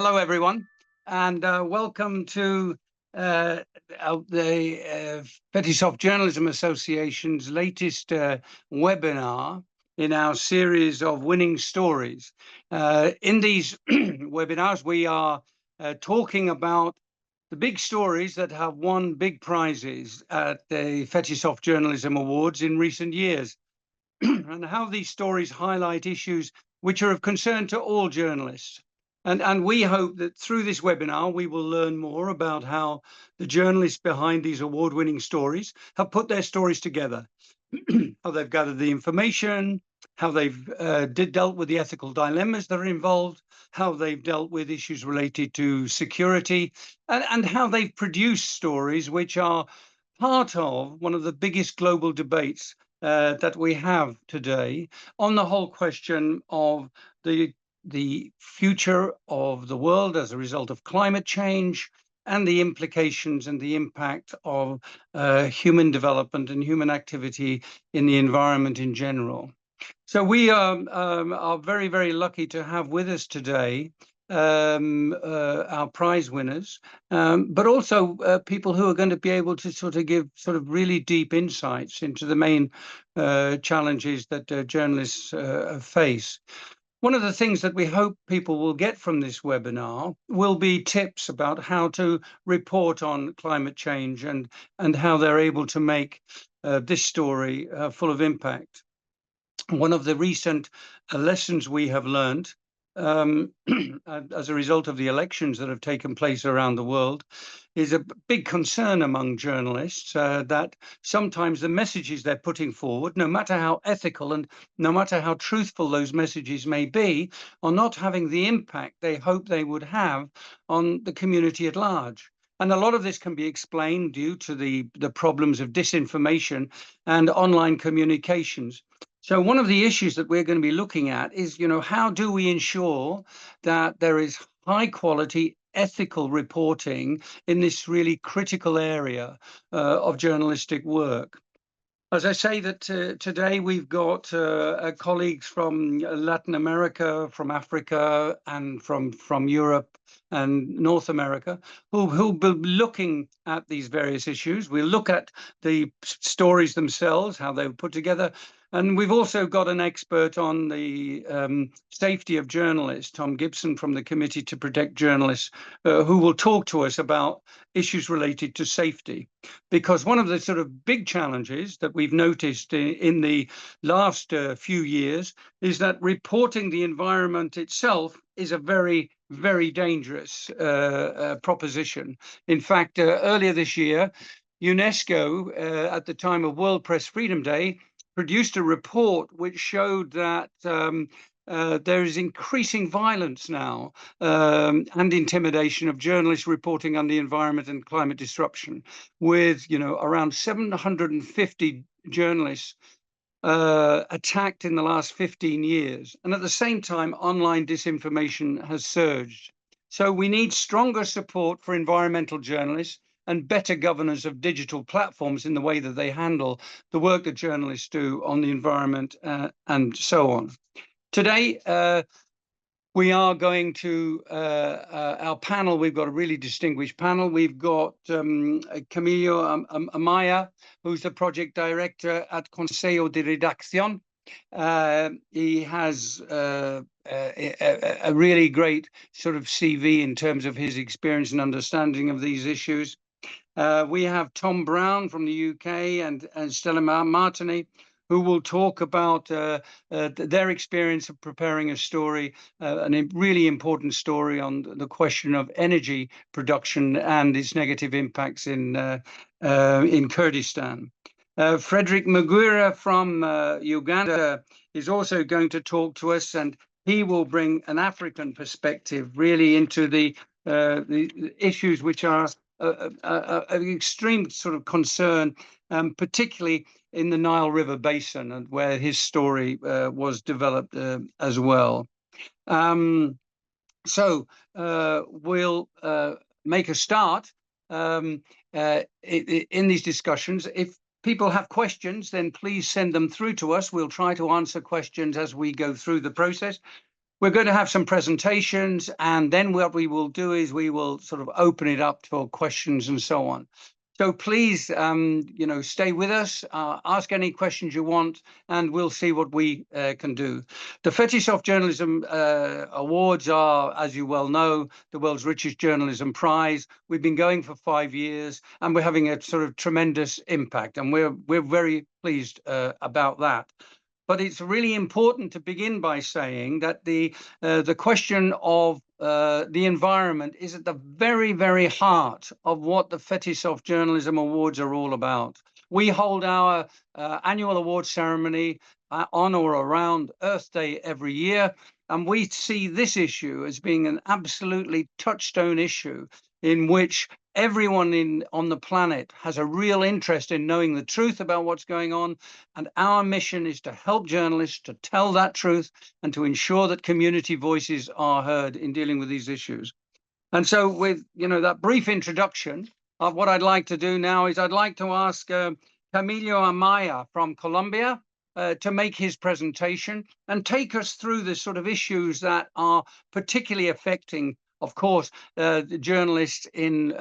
Hello, everyone, and welcome to the Fetisov Journalism Association's latest webinar in our series of winning stories. In these webinars, we are talking about the big stories that have won big prizes at the Fetisov Journalism Awards in recent years, and how these stories highlight issues which are of concern to all journalists. And we hope that through this webinar, we will learn more about how the journalists behind these award-winning stories have put their stories together, how they've gathered the information, how they've dealt with the ethical dilemmas that are involved, how they've dealt with issues related to security, and how they've produced stories which are part of one of the biggest global debates that we have today on the whole question of the future of the world as a result of climate change and the implications and the impact of human development and human activity in the environment in general. So we are very, very lucky to have with us today our prize winners, but also people who are going to be able to sort of give really deep insights into the main challenges that journalists face. One of the things that we hope people will get from this webinar will be tips about how to report on climate change and how they're able to make this story full of impact. One of the recent lessons we have learned as a result of the elections that have taken place around the world is a big concern among journalists that sometimes the messages they're putting forward, no matter how ethical and no matter how truthful those messages may be, are not having the impact they hope they would have on the community at large. And a lot of this can be explained due to the problems of disinformation and online communications. So one of the issues that we're going to be looking at is, how do we ensure that there is high quality ethical reporting in this really critical area of journalistic work? As I say that today we've got colleagues from Latin America, from Africa, and from Europe and North America who'll be looking at these various issues. We'll look at the stories themselves, how they were put together. And we've also got an expert on the safety of journalists, Tom Gibson from the Committee to Protect Journalists, who will talk to us about issues related to safety. Because one of the sort of big challenges that we've noticed in the last few years is that reporting the environment itself is a very, very dangerous proposition. In fact, earlier this year, UNESCO, at the time of World Press Freedom Day, produced a report which showed that there is increasing violence now and intimidation of journalists reporting on the environment and climate disruption, with around 750 journalists attacked in the last 15 years. And at the same time, online disinformation has surged. So we need stronger support for environmental journalists and better governance of digital platforms in the way that they handle the work that journalists do on the environment and so on. Today, we are going to our panel. We've got a really distinguished panel. We've got Camilo Amaya, who's the project director at Consejo de Redacción. He has a really great sort of CV in terms of his experience and understanding of these issues. We have Tom Brown from the UK and Stella Martany, who will talk about their experience of preparing a story, a really important story on the question of energy production and its negative impacts in Kurdistan. Fredrick Mugira from Uganda is also going to talk to us, and he will bring an African perspective really into the issues which are an extreme sort of concern, particularly in the Nile River Basin, and where his story was developed as well. So we'll make a start in these discussions. If people have questions, then please send them through to us. We'll try to answer questions as we go through the process. We're going to have some presentations, and then what we will do is we will sort of open it up for questions and so on. So please, stay with us, ask any questions you want, and we'll see what we can do. The Fetisov Journalism Awards are, as you well know, the world's richest journalism prize. We've been going for 5 years, and we're having a sort of tremendous impact, and we're very pleased about that. But it's really important to begin by saying that the question of the environment is at the very, very heart of what the Fetisov Journalism Awards are all about. We hold our annual award ceremony on or around Earth Day every year, and we see this issue as being an absolutely touchstone issue in which everyone on the planet has a real interest in knowing the truth about what's going on. And our mission is to help journalists to tell that truth and to ensure that community voices are heard in dealing with these issues. And so with, that brief introduction of what I'd like to do now is I'd like to ask Camilo Amaya from Colombia to make his presentation and take us through the sort of issues that are particularly affecting, of course, the journalists in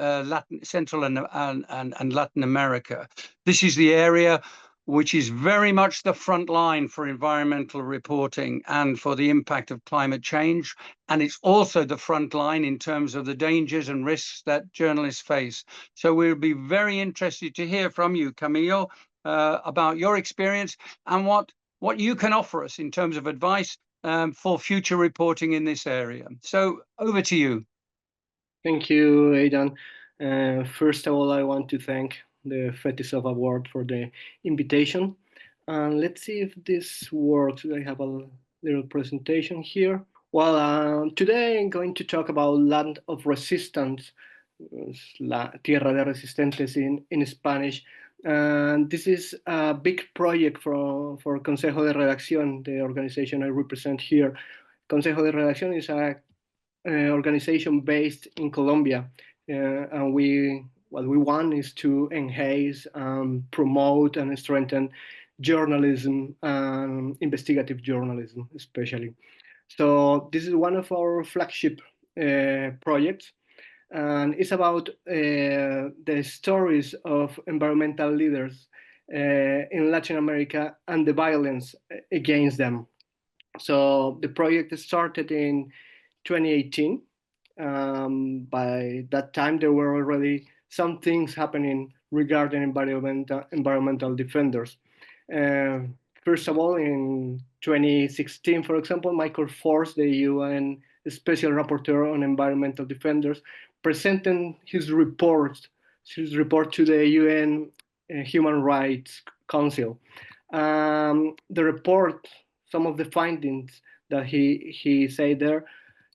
Central and Latin America. This is the area which is very much the front line for environmental reporting and for the impact of climate change. And it's also the front line in terms of the dangers and risks that journalists face. So we'll be very interested to hear from you, Camilo, about your experience and what you can offer us in terms of advice for future reporting in this area. So over to you. Thank you, Aidan. First of all, I want to thank the Fetisov Award for the invitation. And let's see if this works. I have a little presentation here. Well, today I'm going to talk about Land of Resistance, La Tierra de Resistentes in Spanish. And this is a big project for Consejo de Redacción, the organization I represent here. Consejo de Redacción is a organization based in Colombia, and what we want is to enhance, promote, and strengthen journalism, investigative journalism, especially. So this is one of our flagship projects, and it's about the stories of environmental leaders in Latin America and the violence against them. So the project started in 2018. By that time, there were already some things happening regarding environmental defenders. First of all, in 2016, for example, Michael Force, the UN Special Rapporteur on Environmental Defenders, presented his report to the UN Human Rights Council. The report, some of the findings that he said there,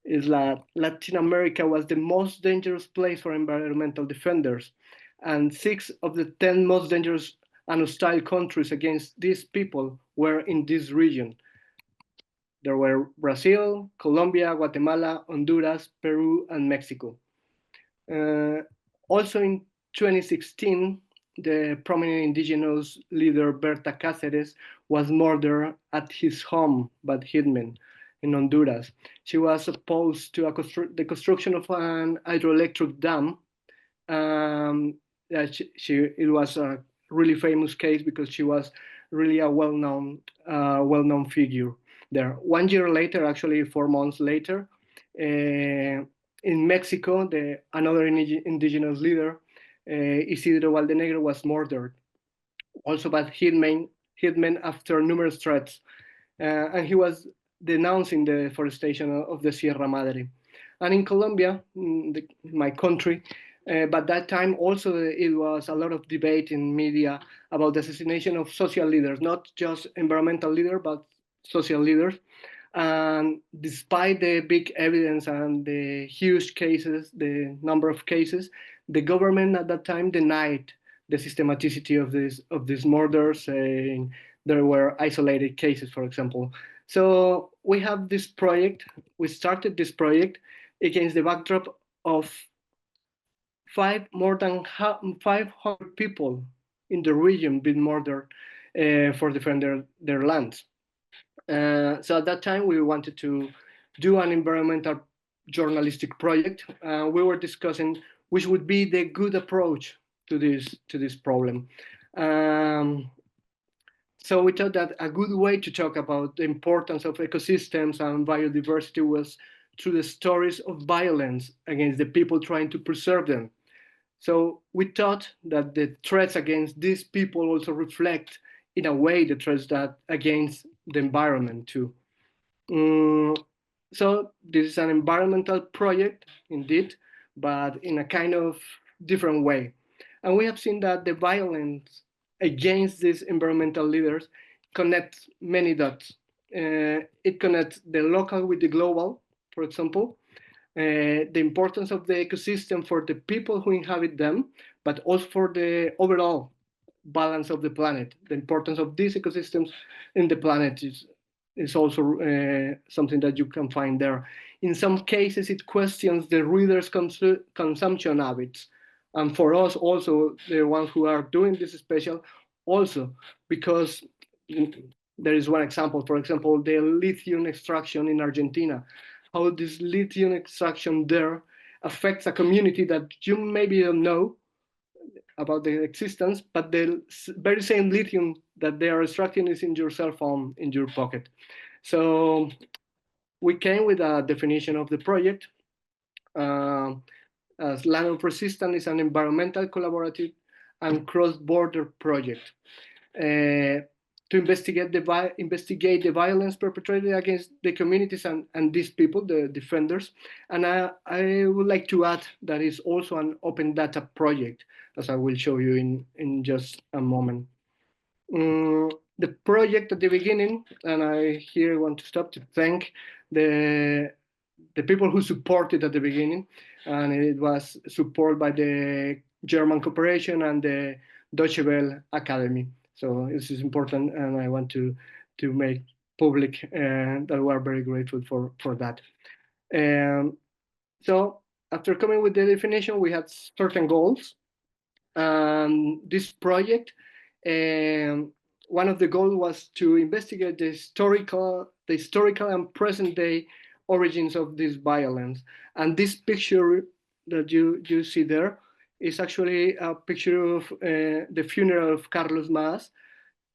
is that Latin America was the most dangerous place for environmental defenders, and 6 of the 10 most dangerous and hostile countries against these people were in this region. There were Brazil, Colombia, Guatemala, Honduras, Peru, and Mexico. Also in 2016, the prominent indigenous leader Berta Cáceres was murdered at his home by hitmen in Honduras. She was opposed to the construction of an hydroelectric dam. It was a really famous case because she was really a well-known figure there. 1 year later, actually 4 months later, in Mexico, another indigenous leader, Isidro Valdenegro, was murdered, also by hitmen after numerous threats, and he was denouncing the deforestation of the Sierra Madre. And in Colombia, my country, but that time also it was a lot of debate in media about the assassination of social leaders, not just environmental leaders, but social leaders. And despite the big evidence and the huge cases, the number of cases, the government at that time denied the systematicity of these murders, saying there were isolated cases, for example. So we have this project. We started this project against the backdrop of more than 500 people in the region being murdered for defending their lands. So at that time, we wanted to do an environmental journalistic project. We were discussing which would be the good approach to this problem. So we thought that a good way to talk about the importance of ecosystems and biodiversity was through the stories of violence against the people trying to preserve them. So we thought that the threats against these people also reflect, in a way, the threats that against the environment too. So this is an environmental project, indeed, but in a kind of different way. And we have seen that the violence against these environmental leaders connects many dots. It connects the local with the global, for example, the importance of the ecosystem for the people who inhabit them, but also for the overall balance of the planet. The importance of these ecosystems in the planet is also something that you can find there. In some cases, it questions the reader's consumption habits. And for us also, the ones who are doing this special, also, because there is one example, for example, the lithium extraction in Argentina, how this lithium extraction there affects a community that you maybe don't know about the existence, but the very same lithium that they are extracting is in your cell phone, in your pocket. So we came with a definition of the project. As Land of Resistance is an environmental, collaborative, and cross-border project to investigate the violence perpetrated against the communities and these people, the defenders. And I would like to add that it's also an open data project, as I will show you in just a moment. The project at the beginning, and I here want to stop to thank the people who supported at the beginning, and it was supported by the German Cooperation and the Deutsche Welle Academy. So this is important, and I want to make public that we are very grateful for that. So after coming with the definition, we had certain goals. This project, one of the goals was to investigate the historical and present day origins of this violence. And this picture that you see there is actually a picture of the funeral of Carlos Mas,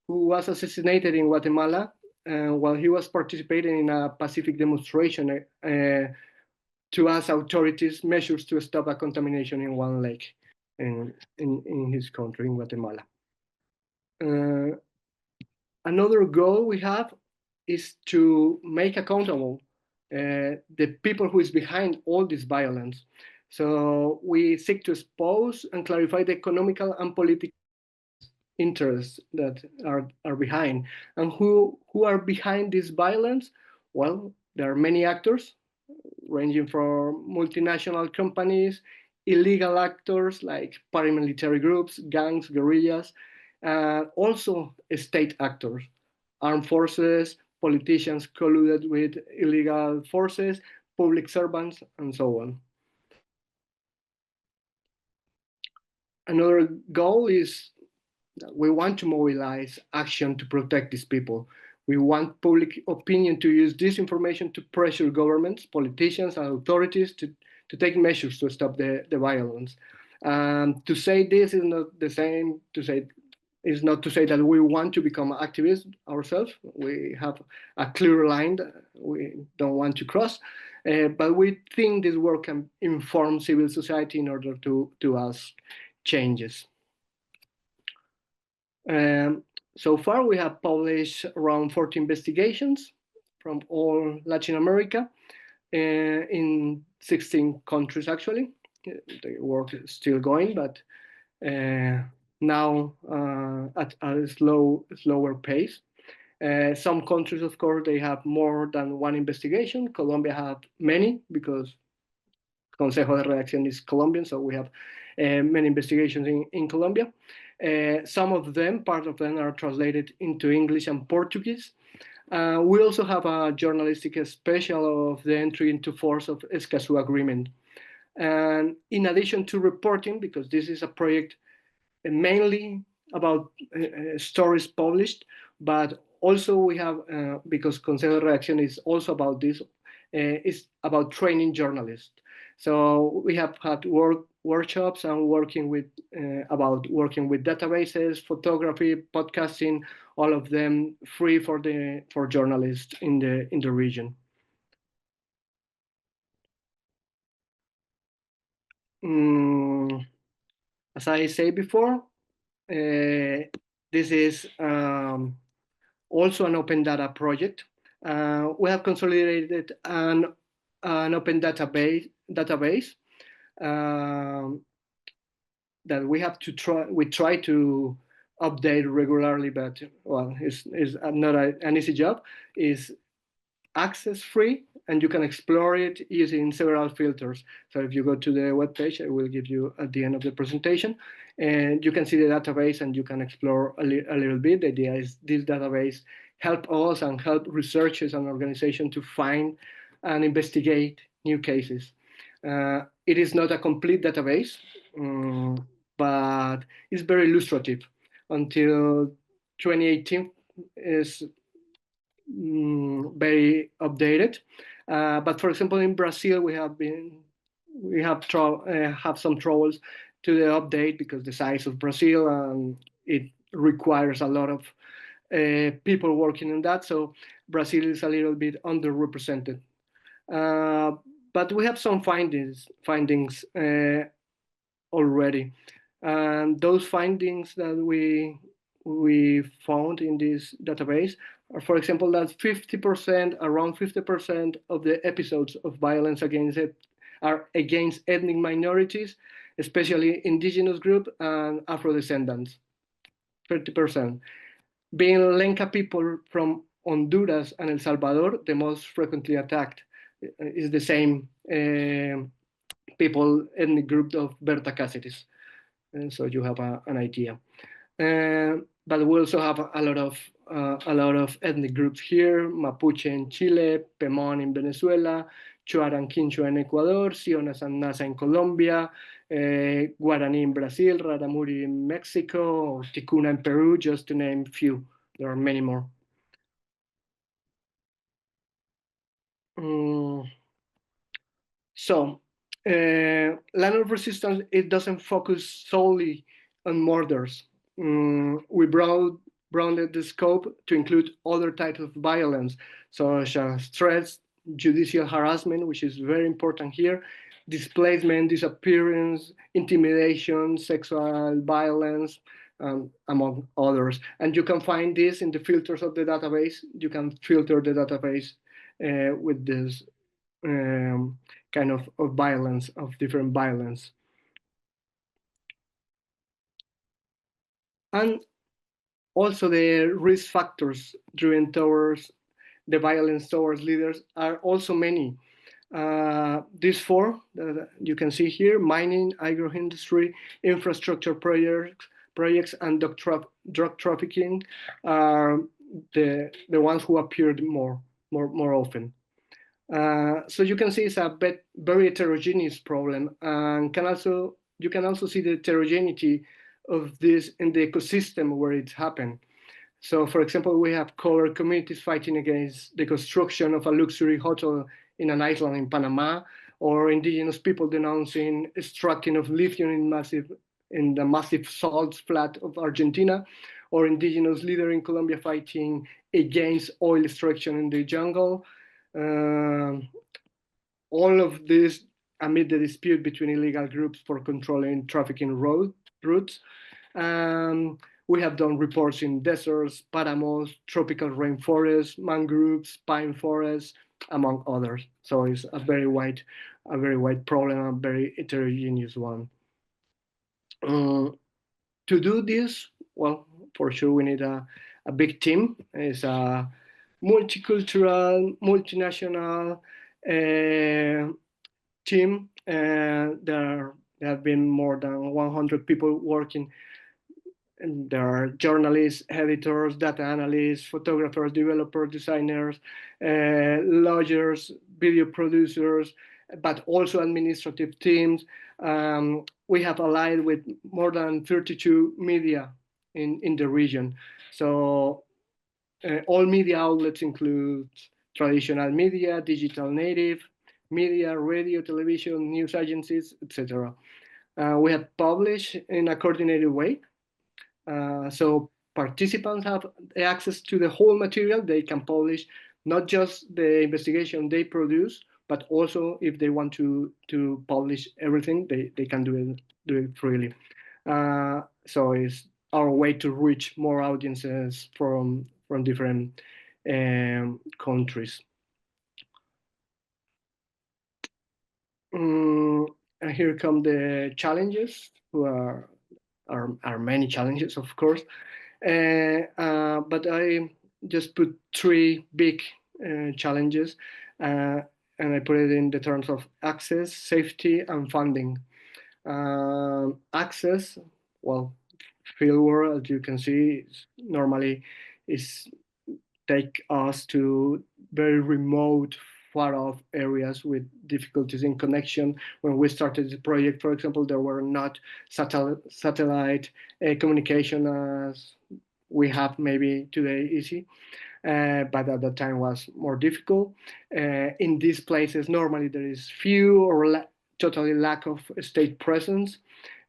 who was assassinated in Guatemala while he was participating in a pacific demonstration to ask authorities measures to stop a contamination in one lake in his country, in Guatemala. Another goal we have is to make accountable the people who is behind all this violence. So we seek to expose and clarify the economical and political interests that are behind. And who are behind this violence? Well, there are many actors, ranging from multinational companies, illegal actors like paramilitary groups, gangs, guerrillas, also state actors, armed forces, politicians colluded with illegal forces, public servants, and so on. Another goal is that we want to mobilize action to protect these people. We want public opinion to use this information to pressure governments, politicians, and authorities to take measures to stop the violence. To say this is not the same to say is not to say that we want to become activists ourselves. We have a clear line that we don't want to cross, but we think this work can inform civil society in order to ask changes. So far, we have published around 40 investigations from all Latin America in 16 countries, actually. The work is still going, but now at a slower pace. Some countries, of course, they have more than one investigation. Colombia have many because Consejo de Redacción is Colombian, so we have many investigations in Colombia. Some of them, part of them are translated into English and Portuguese. We also have a journalistic special of the entry into force of Escazú Agreement. And in addition to reporting, because this is a project mainly about stories published, but also we have, because Consejo de Redacción is also about this, is about training journalists. So we have had workshops and working with databases, photography, podcasting, all of them free for journalists in the region. As I say before, this is also an open data project. We have consolidated an open database that we try to update regularly, but well, it's not an easy job. Is access free, and you can explore it using several filters. So if you go to the webpage, I will give you at the end of the presentation, and you can see the database and you can explore a little bit. The idea is this database help us and help researchers and organizations to find and investigate new cases. It is not a complete database, but it's very illustrative. Until 2018 is very updated. But for example, in Brazil, we have some troubles to the update because the size of Brazil and it requires a lot of people working on that. So Brazil is a little bit underrepresented. But we have some findings already, and those findings that we found in this database are, for example, that around 50% of the episodes of violence are against ethnic minorities, especially indigenous groups and Afro-descendants. 30%. Being Lenca people from Honduras and El Salvador, the most frequently attacked is the same ethnic group of Berta Cáceres. And so you have an idea. But we also have a lot of ethnic groups here: Mapuche in Chile, Pemón in Venezuela, Chuar and Quinchua in Ecuador, Sionas and Nasa in Colombia, Guarani in Brazil, Raramuri in Mexico, or Ticuna in Peru, just to name a few. There are many more. So Land of Resistance, it doesn't focus solely on murders. We broadened the scope to include other types of violence, such as threats, judicial harassment, which is very important here, displacement, disappearance, intimidation, sexual violence, among others. And you can find this in the filters of the database. You can filter the database with this kind of violence, of different violence. And also the risk factors driven towards the violence towards leaders are also many. These four that you can see here: mining, agro-industry, infrastructure projects, and drug trafficking are the ones who appeared more often. So you can see it's a very heterogeneous problem, and you can also see the heterogeneity of this in the ecosystem where it's happened. So, for example, we have colored communities fighting against the construction of a luxury hotel in an island in Panama, or indigenous people denouncing extracting of lithium in the massive salt flat of Argentina, or indigenous leader in Colombia fighting against oil extraction in the jungle. All of this amid the dispute between illegal groups for controlling trafficking routes. We have done reports in deserts, paramos, tropical rainforests, mangroves, pine forests, among others. So it's a very wide problem, a very heterogeneous one. To do this, well, for sure we need a big team. It's a multicultural, multinational team. There have been more than 100 people working. And there are journalists, editors, data analysts, photographers, developers, designers, lawyers, video producers, but also administrative teams. We have allied with more than 32 media in the region. So all media outlets include traditional media, digital native media, radio, television, news agencies, etc. We have published in a coordinated way. So participants have access to the whole material. They can publish not just the investigation they produce, but also if they want to publish everything, they can do it freely. So it's our way to reach more audiences from different countries. And here come the challenges, who are many challenges, of course. But I just put three big challenges, and I put it in the terms of access, safety, and funding. Access, well, fieldwork, as you can see, normally is take us to very remote, far off areas with difficulties in connection. When we started the project, for example, there were not satellite communication as we have maybe today easy, but at that time was more difficult. In these places, normally there is few or totally lack of state presence.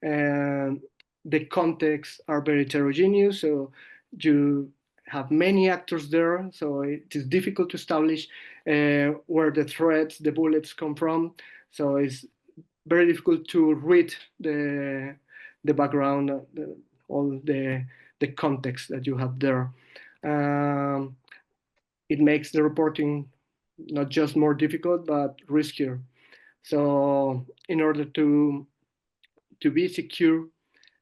The contexts are very heterogeneous, so you have many actors there, so it is difficult to establish where the threads, the bullets come from. So it's very difficult to read the background, all the context that you have there. It makes the reporting not just more difficult, but riskier. So in order to be secure,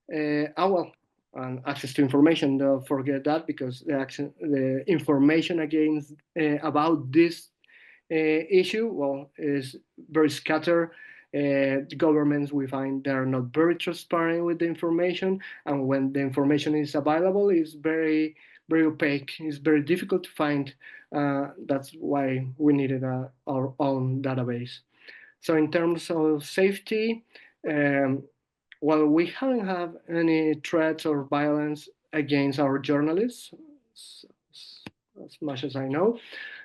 well, and access to information, don't forget that, because the information against about this issue, well, is very scattered. The governments, we find, they are not very transparent with the information, and when the information is available, it's very opaque. It's very difficult to find. That's why we needed our own database. So in terms of safety, well, we haven't had any threats or violence against our journalists, as much as I know.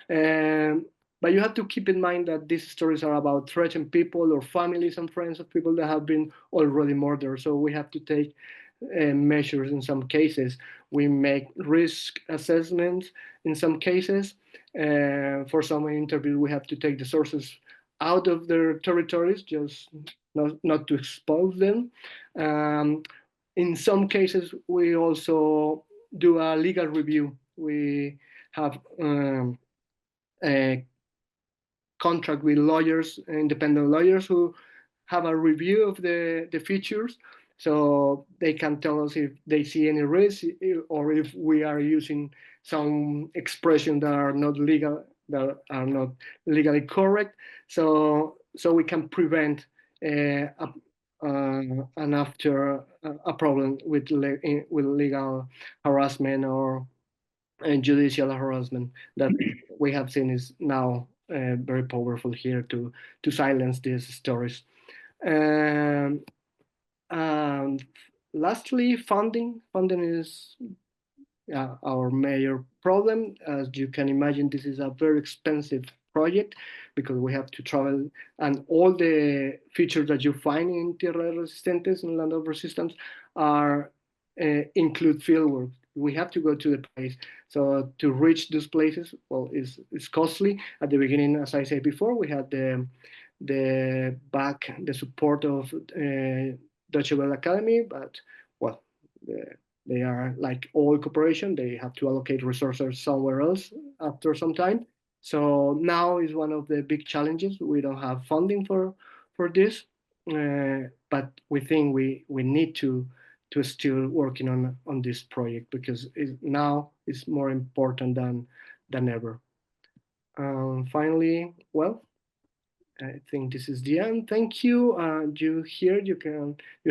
But you have to keep in mind that these stories are about threatened people or families and friends of people that have been already murdered. So we have to take measures in some cases. We make risk assessments in some cases. For some interviews, we have to take the sources out of their territories, just not to expose them. In some cases, we also do a legal review. We have a contract with lawyers, independent lawyers, who have a review of the features, so they can tell us if they see any risk or if we are using some expressions that are not legal, that are not legally correct. So we can prevent and after a problem with legal harassment or judicial harassment that we have seen is now very powerful here to silence these stories. And lastly, funding. Funding is our major problem. As you can imagine, this is a very expensive project because we have to travel, and all the features that you find in Tierra Resistentes and Land of Resistance are include fieldwork. We have to go to the place. So to reach those places, well, it's costly. At the beginning, as I said before, we had the support of Deutsche Welle Academy, but well, they are like all corporation. They have to allocate resources somewhere else after some time. So now is one of the big challenges. We don't have funding for this, but we think we need to still working on this project because now it's more important than ever. Finally, well, I think this is the end. Thank you. You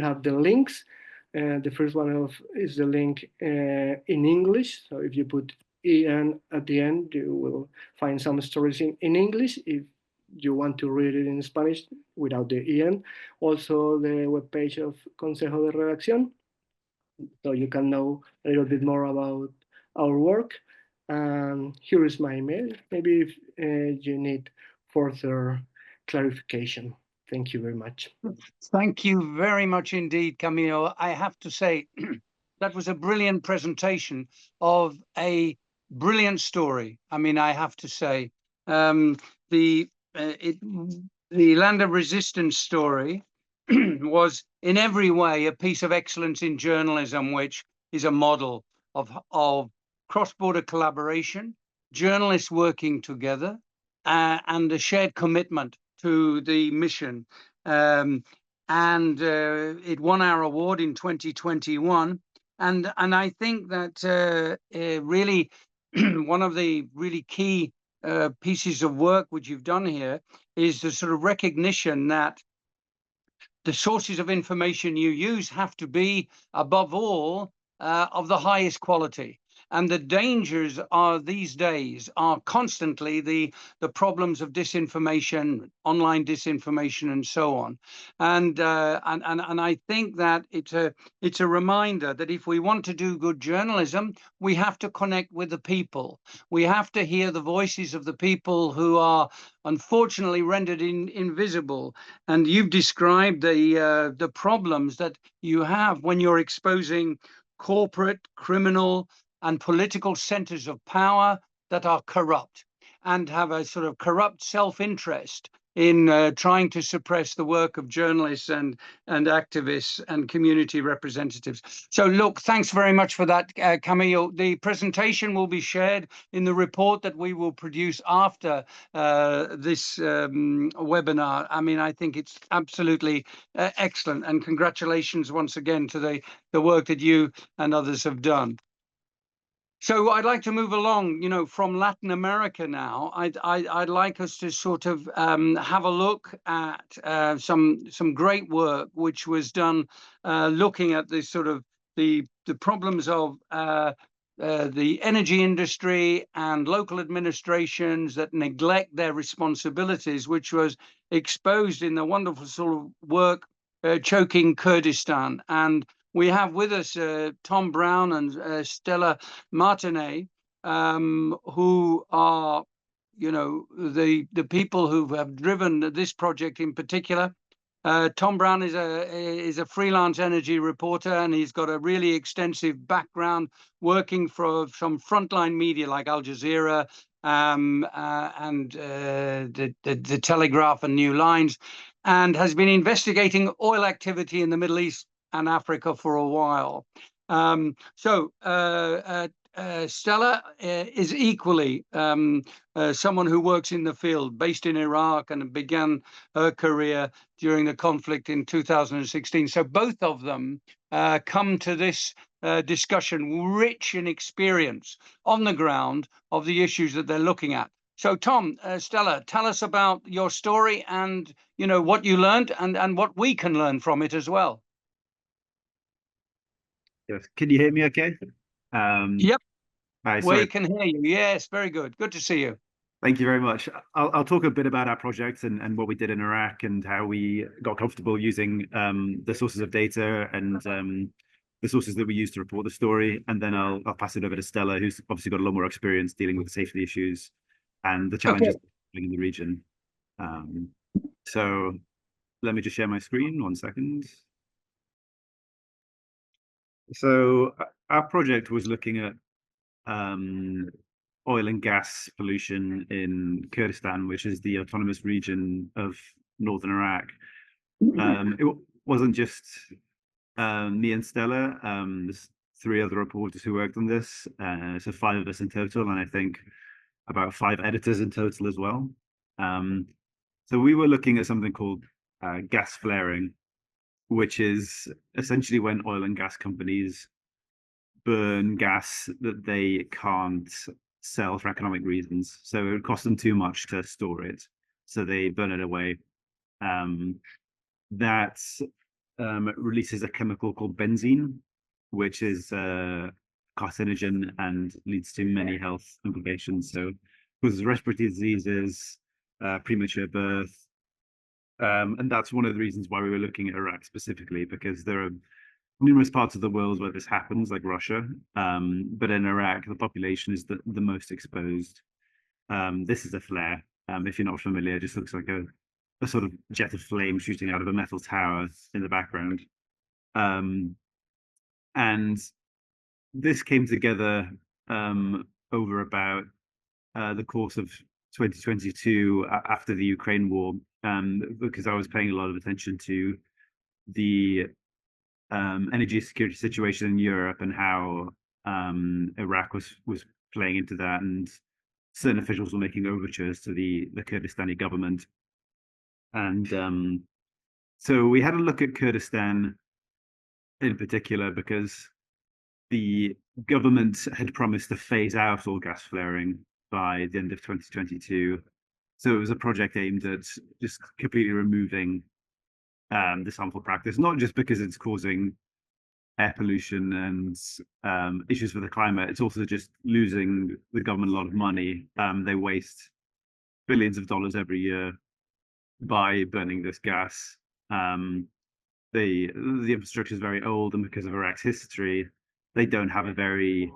have the links. The first one is the link in English. So if you put EN at the end, you will find some stories in English. If you want to read it in Spanish without the EN, also the webpage of Consejo de Redacción, so you can know a little bit more about our work. Here is my email. Maybe if you need further clarification. Thank you very much. Thank you very much indeed, Camilo. I have to say, that was a brilliant presentation of a brilliant story. I mean, I have to say, the Land of Resistance story was in every way a piece of excellence in journalism, which is a model of cross-border collaboration, journalists working together, and a shared commitment to the mission. And it won our award in 2021. And I think that really one of the really key pieces of work which you've done here is the sort of recognition that the sources of information you use have to be, above all, of the highest quality. And the dangers are these days are constantly the problems of disinformation, online disinformation, and so on. And I think that it's a reminder that if we want to do good journalism, we have to connect with the people. We have to hear the voices of the people who are unfortunately rendered invisible. And you've described the problems that you have when you're exposing corporate, criminal, and political centers of power that are corrupt and have a sort of corrupt self-interest in trying to suppress the work of journalists and activists and community representatives. So look, thanks very much for that, Camilo. The presentation will be shared in the report that we will produce after this webinar. I mean, I think it's absolutely excellent, and congratulations once again to the work that you and others have done. So I'd like to move along, from Latin America now. I'd like us to sort of have a look at some great work which was done looking at this sort of the problems of the energy industry and local administrations that neglect their responsibilities, which was exposed in the wonderful sort of work Choking Kurdistan. And we have with us Tom Brown and Stella Martany, who are, the people who have driven this project in particular. Tom Brown is a freelance energy reporter, and he's got a really extensive background working for some frontline media like Al Jazeera and the Telegraph and New Lines, and has been investigating oil activity in the Middle East and Africa for a while. Stella is equally someone who works in the field, based in Iraq, and began her career during the conflict in 2016. So both of them come to this discussion rich in experience on the ground of the issues that they're looking at. So Tom, Stella, tell us about your story and what you learned and what we can learn from it as well. Yes. Can you hear me okay? Yep. Right, We can hear you. Yes, very good. Good to see you. Thank you very much. I'll talk a bit about our project and what we did in Iraq and how we got comfortable using the sources of data and the sources that we use to report the story. And then I'll pass it over to Stella, who's obviously got a lot more experience dealing with safety issues and the challenges in the region. So let me just share my screen, 1 second. So our project was looking at oil and gas pollution in Kurdistan, which is the autonomous region of northern Iraq. It wasn't just me and Stella. There's 3 other reporters who worked on this, so 5 of us in total, and I think about 5 editors in total as well. So we were looking at something called gas flaring, which is essentially when oil and gas companies burn gas that they can't sell for economic reasons. So it would cost them too much to store it, so they burn it away. That releases a chemical called benzene, which is carcinogen and leads to many health implications. So causes respiratory diseases, premature birth. And that's one of the reasons why we were looking at Iraq specifically, because there are numerous parts of the world where this happens, like Russia, but in Iraq, the population is the most exposed. This is a flare. If you're not familiar, it just looks like a sort of jet of flame shooting out of a metal tower in the background. And this came together over about the course of 2022 after the Ukraine war, because I was paying a lot of attention to the energy security situation in Europe and how Iraq was playing into that, and certain officials were making overtures to the Kurdistani government. And so we had a look at Kurdistan in particular because the government had promised to phase out all gas flaring by the end of 2022. So it was a project aimed at just completely removing this harmful practice, not just because it's causing air pollution and issues for the climate, it's also just losing the government a lot of money. They waste billions of dollars every year by burning this gas. The infrastructure is very old, and because of Iraq's history, they don't have a very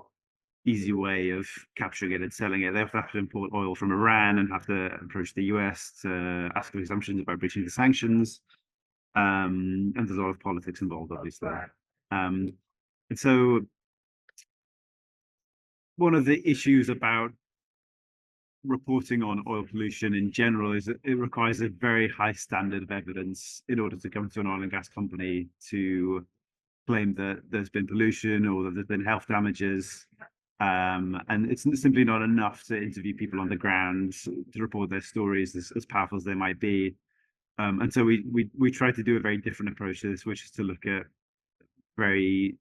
easy way of capturing it and selling it. They have to import oil from Iran and have to approach the US to ask for exemptions about breaching the sanctions. And there's a lot of politics involved, obviously. And so one of the issues about reporting on oil pollution in general is that it requires a very high standard of evidence in order to come to an oil and gas company to claim that there's been pollution or that there's been health damages. And it's simply not enough to interview people on the ground to report their stories, as powerful as they might be. And so we try to do a very different approach to this, which is to look at very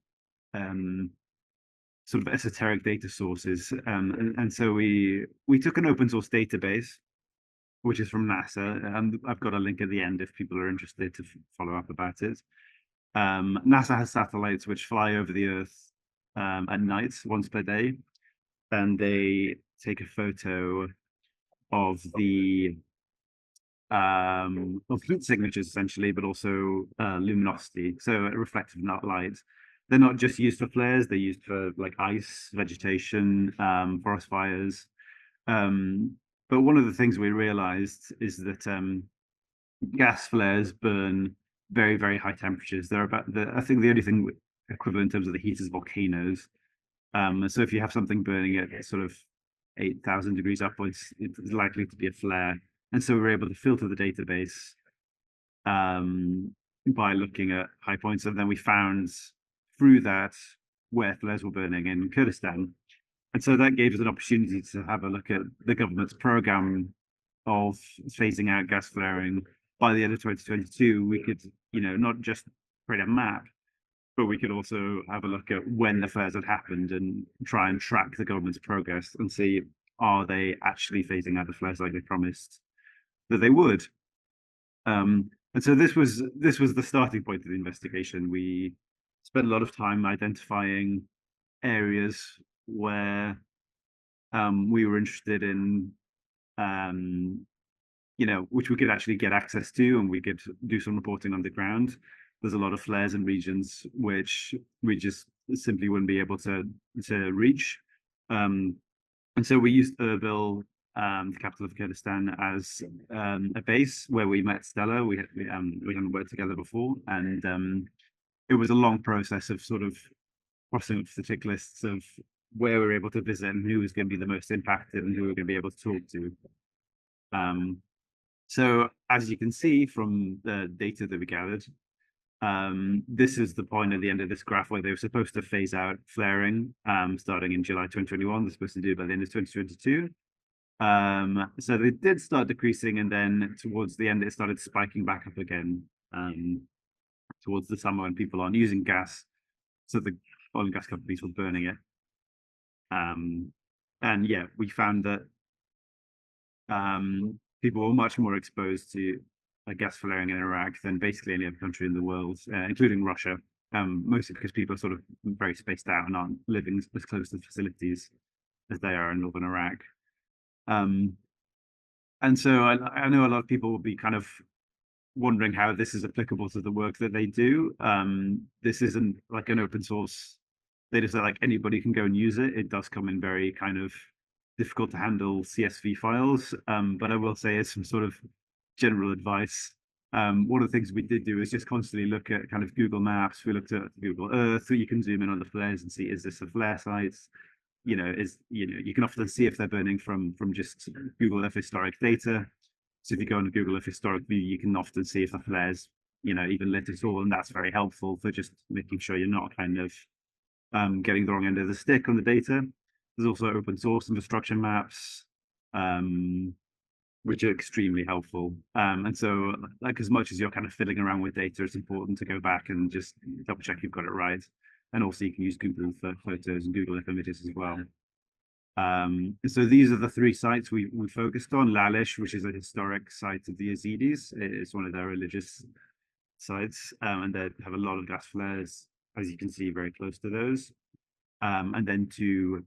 sort of esoteric data sources. And so we took an open source database, which is from NASA. And I've got a link at the end if people are interested to follow up about it. NASA has satellites which fly over the Earth at night, once per day, and they take a photo of the heat signatures essentially, but also luminosity, so reflective light. They're not just used for flares; they're used for like ice, vegetation, forest fires. But one of the things we realized is that gas flares burn very, very high temperatures. They're about I think the only thing equivalent in terms of the heat is volcanoes. So if you have something burning at sort of 8,000 degrees upwards, it's likely to be a flare. And so we're able to filter the database by looking at high points. And then we found through that where flares were burning in Kurdistan. And so that gave us an opportunity to have a look at the government's program of phasing out gas flaring. By the end of 2022, we could, not just create a map, but we could also have a look at when the flares had happened and try and track the government's progress and see, are they actually phasing out the flares like they promised that they would? And so this was the starting point of the investigation. We spent a lot of time identifying areas where we were interested in, which we could actually get access to, and we could do some reporting on the ground. There's a lot of flares in regions which we just simply wouldn't be able to reach. And so we used Erbil, the capital of Kurdistan, as a base where we met Stella. We hadn't worked together before, and it was a long process of sort of crossing up the tick lists of where we were able to visit and who was going to be the most impacted and who we were going to be able to talk to. So as you can see from the data that we gathered, this is the point at the end of this graph where they were supposed to phase out flaring starting in July 2021. They're supposed to do it by the end of 2022. So they did start decreasing, and then towards the end it started spiking back up again towards the summer when people aren't using gas, so the oil and gas companies were burning it. And yeah, we found that people were much more exposed to gas flaring in Iraq than basically any other country in the world, including Russia, mostly because people are sort of very spaced out and aren't living as close to the facilities as they are in northern Iraq. And so I know a lot of people will be kind of wondering how this is applicable to the work that they do. This isn't like an open source data set, like anybody can go and use it. It does come in very kind of difficult to handle CSV files. But I will say, as some sort of general advice, one of the things we did do is just constantly look at kind of Google Maps. We looked at Google Earth, so you can zoom in on the flares and see, is this a flare site? You know, you can often see if they're burning from just Google Earth historic data. So if you go on Google Earth historic view, you can often see if the flares, even lit at all, and that's very helpful for just making sure you're not kind of getting the wrong end of the stick on the data. There's also open source infrastructure maps, which are extremely helpful. And so, like, as much as you're kind of fiddling around with data, it's important to go back and just double check you've got it right. And also, you can use Google for photos and Google Earth images as well. So these are the three sites we focused on. Lalish, which is a historic site of the Yazidis. It's one of their religious sites, and they have a lot of gas flares, as you can see, very close to those. And then two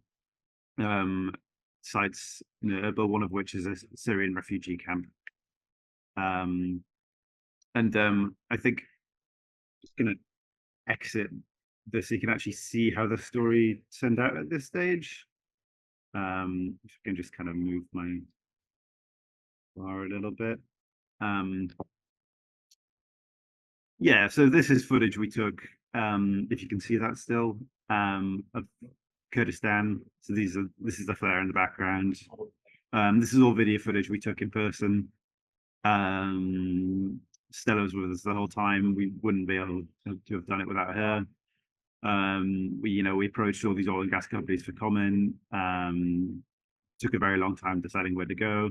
sites, one of which is a Syrian refugee camp. I think just gonna exit this so you can actually see how the story turned out at this stage. If I can just kind of move my bar a little bit. Yeah, so this is footage we took, if you can see that still, of Kurdistan. So this is the flare in the background. This is all video footage we took in person. Stella was with us the whole time. We wouldn't be able to have done it without her. We approached all these oil and gas companies for comment. Took a very long time deciding where to go.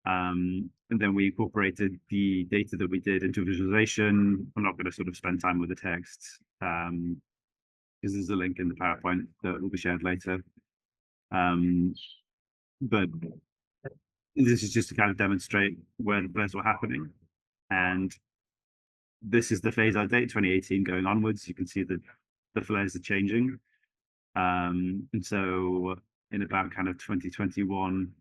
And then we incorporated the data that we did into visualization. I'm not going to sort of spend time with the text, because there's a link in the PowerPoint that will be shared later. But this is just to kind of demonstrate where the flares were happening. And this is the phase out date, 2018 going onwards. You can see that the flares are changing. And so in about kind of 2021,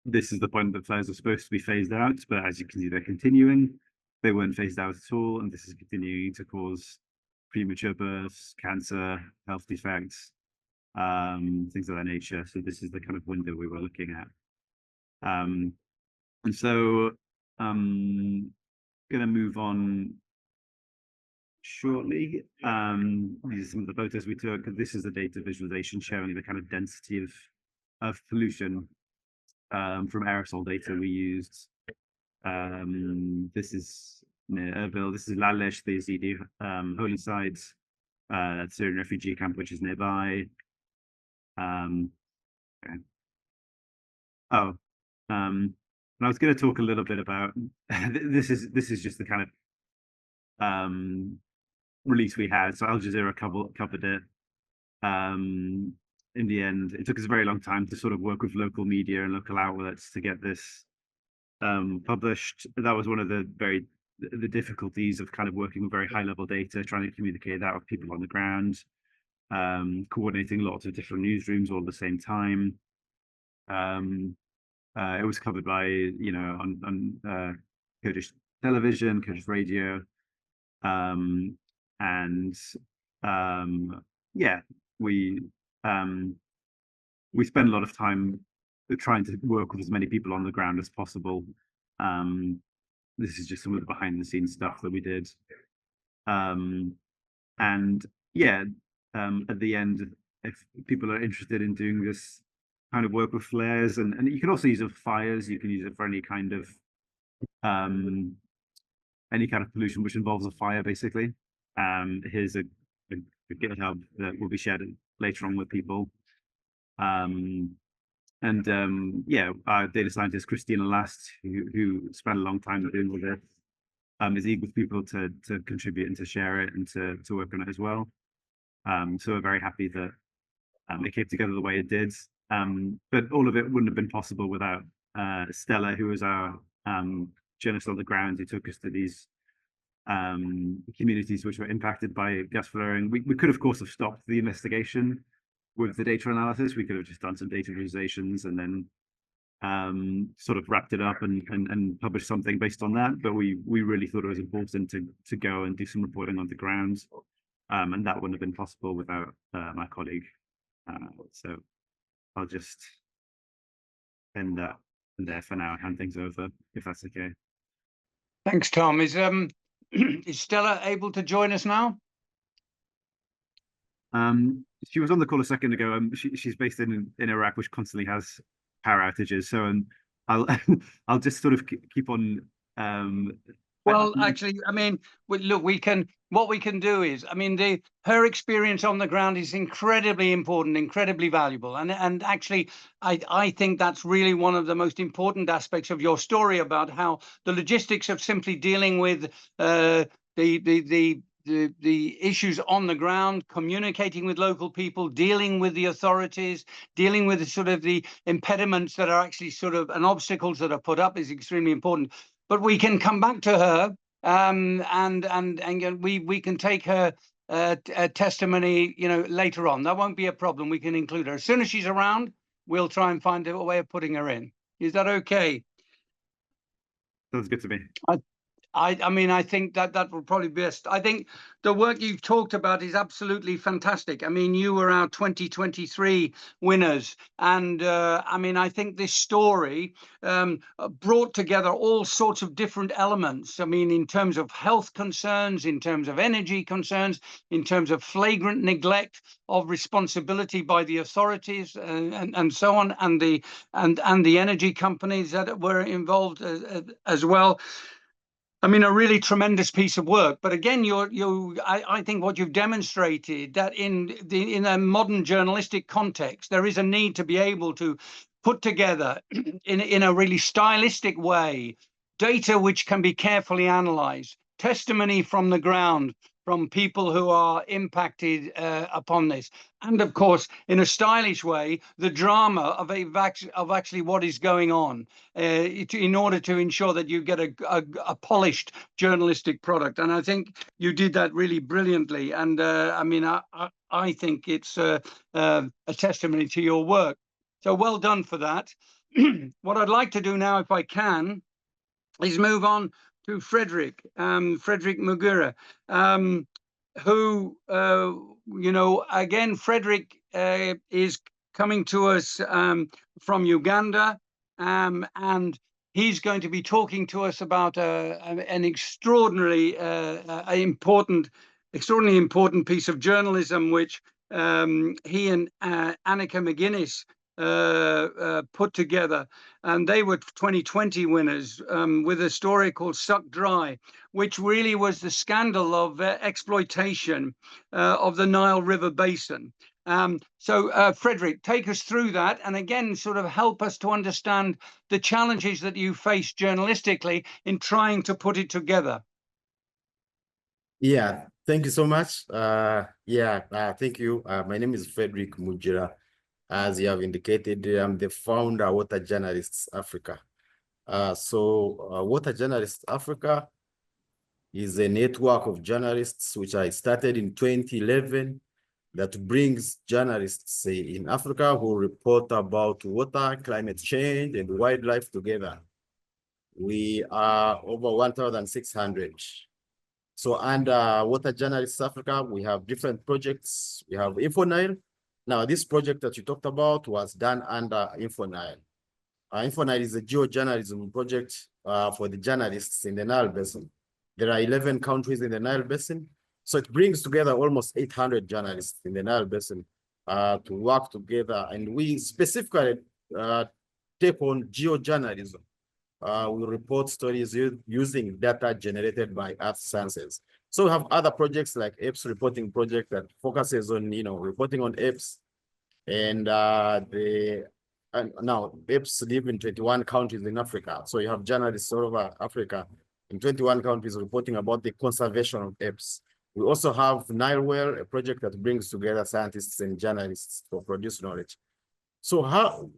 this is the point that flares are supposed to be phased out, but as you can see, they're continuing. They weren't phased out at all, and this is continuing to cause premature births, cancer, health defects, things of that nature. So this is the kind of window we were looking at. And so I'm going to move on shortly. These are some of the photos we took. This is the data visualization showing the kind of density of pollution from aerosol data we used. This is near Erbil. This is Lalish, the Yazidi holy site, Syrian refugee camp, which is nearby. Okay. Oh, and I was going to talk a little bit about this is just the kind of release we had. So Al Jazeera covered it. In the end, it took us a very long time to sort of work with local media and local outlets to get this published. That was one of the difficulties of kind of working with very high level data, trying to communicate that with people on the ground, coordinating lots of different newsrooms all at the same time. It was covered by, on Kurdish television, Kurdish radio, yeah, we spent a lot of time trying to work with as many people on the ground as possible. This is just some of the behind the scenes stuff that we did. And yeah, at the end, if people are interested in doing this kind of work with flares, and you can also use it for fires, you can use it for any kind of pollution which involves a fire, basically. Here's a GitHub that will be shared later on with people. Yeah, our data scientist Christina Last, who spent a long time doing all this, is eager for people to contribute and to share it and to work on it as well. So we're very happy that it came together the way it did. But all of it wouldn't have been possible without Stella, who was our journalist on the ground, who took us to these communities which were impacted by gas flaring. We could, of course, have stopped the investigation with the data analysis. We could have just done some data visualizations and then sort of wrapped it up and published something based on that. But we really thought it was important to go and do some reporting on the ground, and that wouldn't have been possible without my colleague. So I'll just end that there for now and hand things over, if that's okay. Thanks, Tom. Is Stella able to join us now? She was on the call a second ago. She's based in Iraq, which constantly has power outages. So I'll just sort of keep on. Well, actually, I mean, look, what we can do is, I mean, her experience on the ground is incredibly important, incredibly valuable, and actually, I think that's really one of the most important aspects of your story about how the logistics of simply dealing with the issues on the ground, communicating with local people, dealing with the authorities, dealing with sort of the impediments that are actually sort of and obstacles that are put up is extremely important. But we can come back to her, and we can take her testimony, you know, later on. That won't be a problem. We can include her as soon as she's around. We'll try and find a way of putting her in. Is that okay? Sounds good to me. I mean, I think that will probably be best. I think the work you've talked about is absolutely fantastic. I mean, you were our 2023 winners. And I mean, I think this story brought together all sorts of different elements. I mean, in terms of health concerns, in terms of energy concerns, in terms of flagrant neglect of responsibility by the authorities and so on, and the energy companies that were involved as well. I mean, a really tremendous piece of work. But again, I think what you've demonstrated that in a modern journalistic context, there is a need to be able to put together in a really stylistic way data which can be carefully analyzed, testimony from the ground, from people who are impacted upon this, and of course, in a stylish way, the drama of actually what is going on, in order to ensure that you get a polished journalistic product. And I think you did that really brilliantly. And I mean, I think it's a testimony to your work. So well done for that. What I'd like to do now, if I can, is move on to Fredrick Mugira, who, you know, again, Fredrick is coming to us from Uganda, and he's going to be talking to us about an extraordinarily important piece of journalism, which he and Annika McGuinness put together, and they were 2020 winners with a story called Sucked Dry, which really was the scandal of exploitation of the Nile River Basin. So Fredrick, take us through that, and again, sort of help us to understand the challenges that you face journalistically in trying to put it together. Yeah, thank you so much. Thank you. My name is Fredrick Mugira. As you have indicated, I'm the founder of Water Journalists Africa. Water Journalists Africa is a network of journalists which I started in 2011 that brings journalists in Africa who report about water, climate change, and wildlife together. We are over 1,600. So under Water Journalists Africa, we have different projects. We have InfoNile. Now, this project that you talked about was done under InfoNile. InfoNile is a geojournalism project for the journalists in the Nile Basin. There are 11 countries in the Nile Basin. So it brings together almost 800 journalists in the Nile Basin to work together. And we specifically take on geojournalism. We report stories using data generated by Earth Sciences. So we have other projects like apes reporting project that focuses on, you know, reporting on apes. And now apes live in 21 countries in Africa. So you have journalists all over Africa in 21 countries reporting about the conservation of apes. We also have Nilewell, a project that brings together scientists and journalists to produce knowledge. So how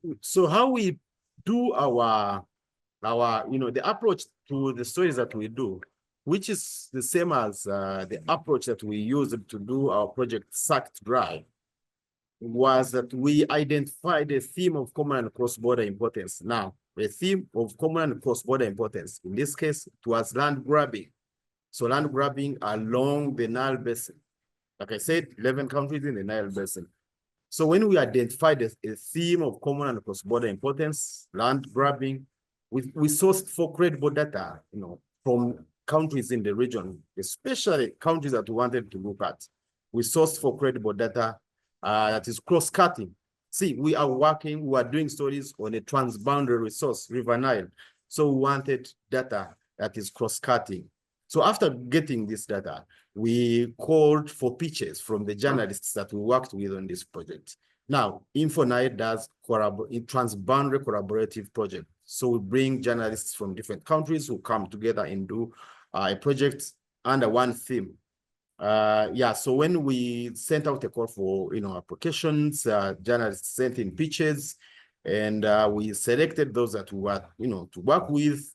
we do our the approach to the stories that we do, which is the same as the approach that we use to do our project Sucked Dry. was that we identified a theme of common and cross-border importance. Now, a theme of common and cross-border importance. In this case, it was land grabbing. So land grabbing along the Nile Basin. Like I said, 11 countries in the Nile Basin. So when we identified a theme of common and cross-border importance, land grabbing, we sourced for credible data, from countries in the region, especially countries that we wanted to look at. We sourced for credible data that is cross-cutting. See, we are doing stories on a transboundary resource, River Nile. So we wanted data that is cross-cutting. So after getting this data, we called for pitches from the journalists that we worked with on this project. Now, InfoNile does transboundary collaborative project. So we bring journalists from different countries who come together and do a project under one theme. So when we sent out a call for applications, journalists sent in pitches, and we selected those that we were to work with.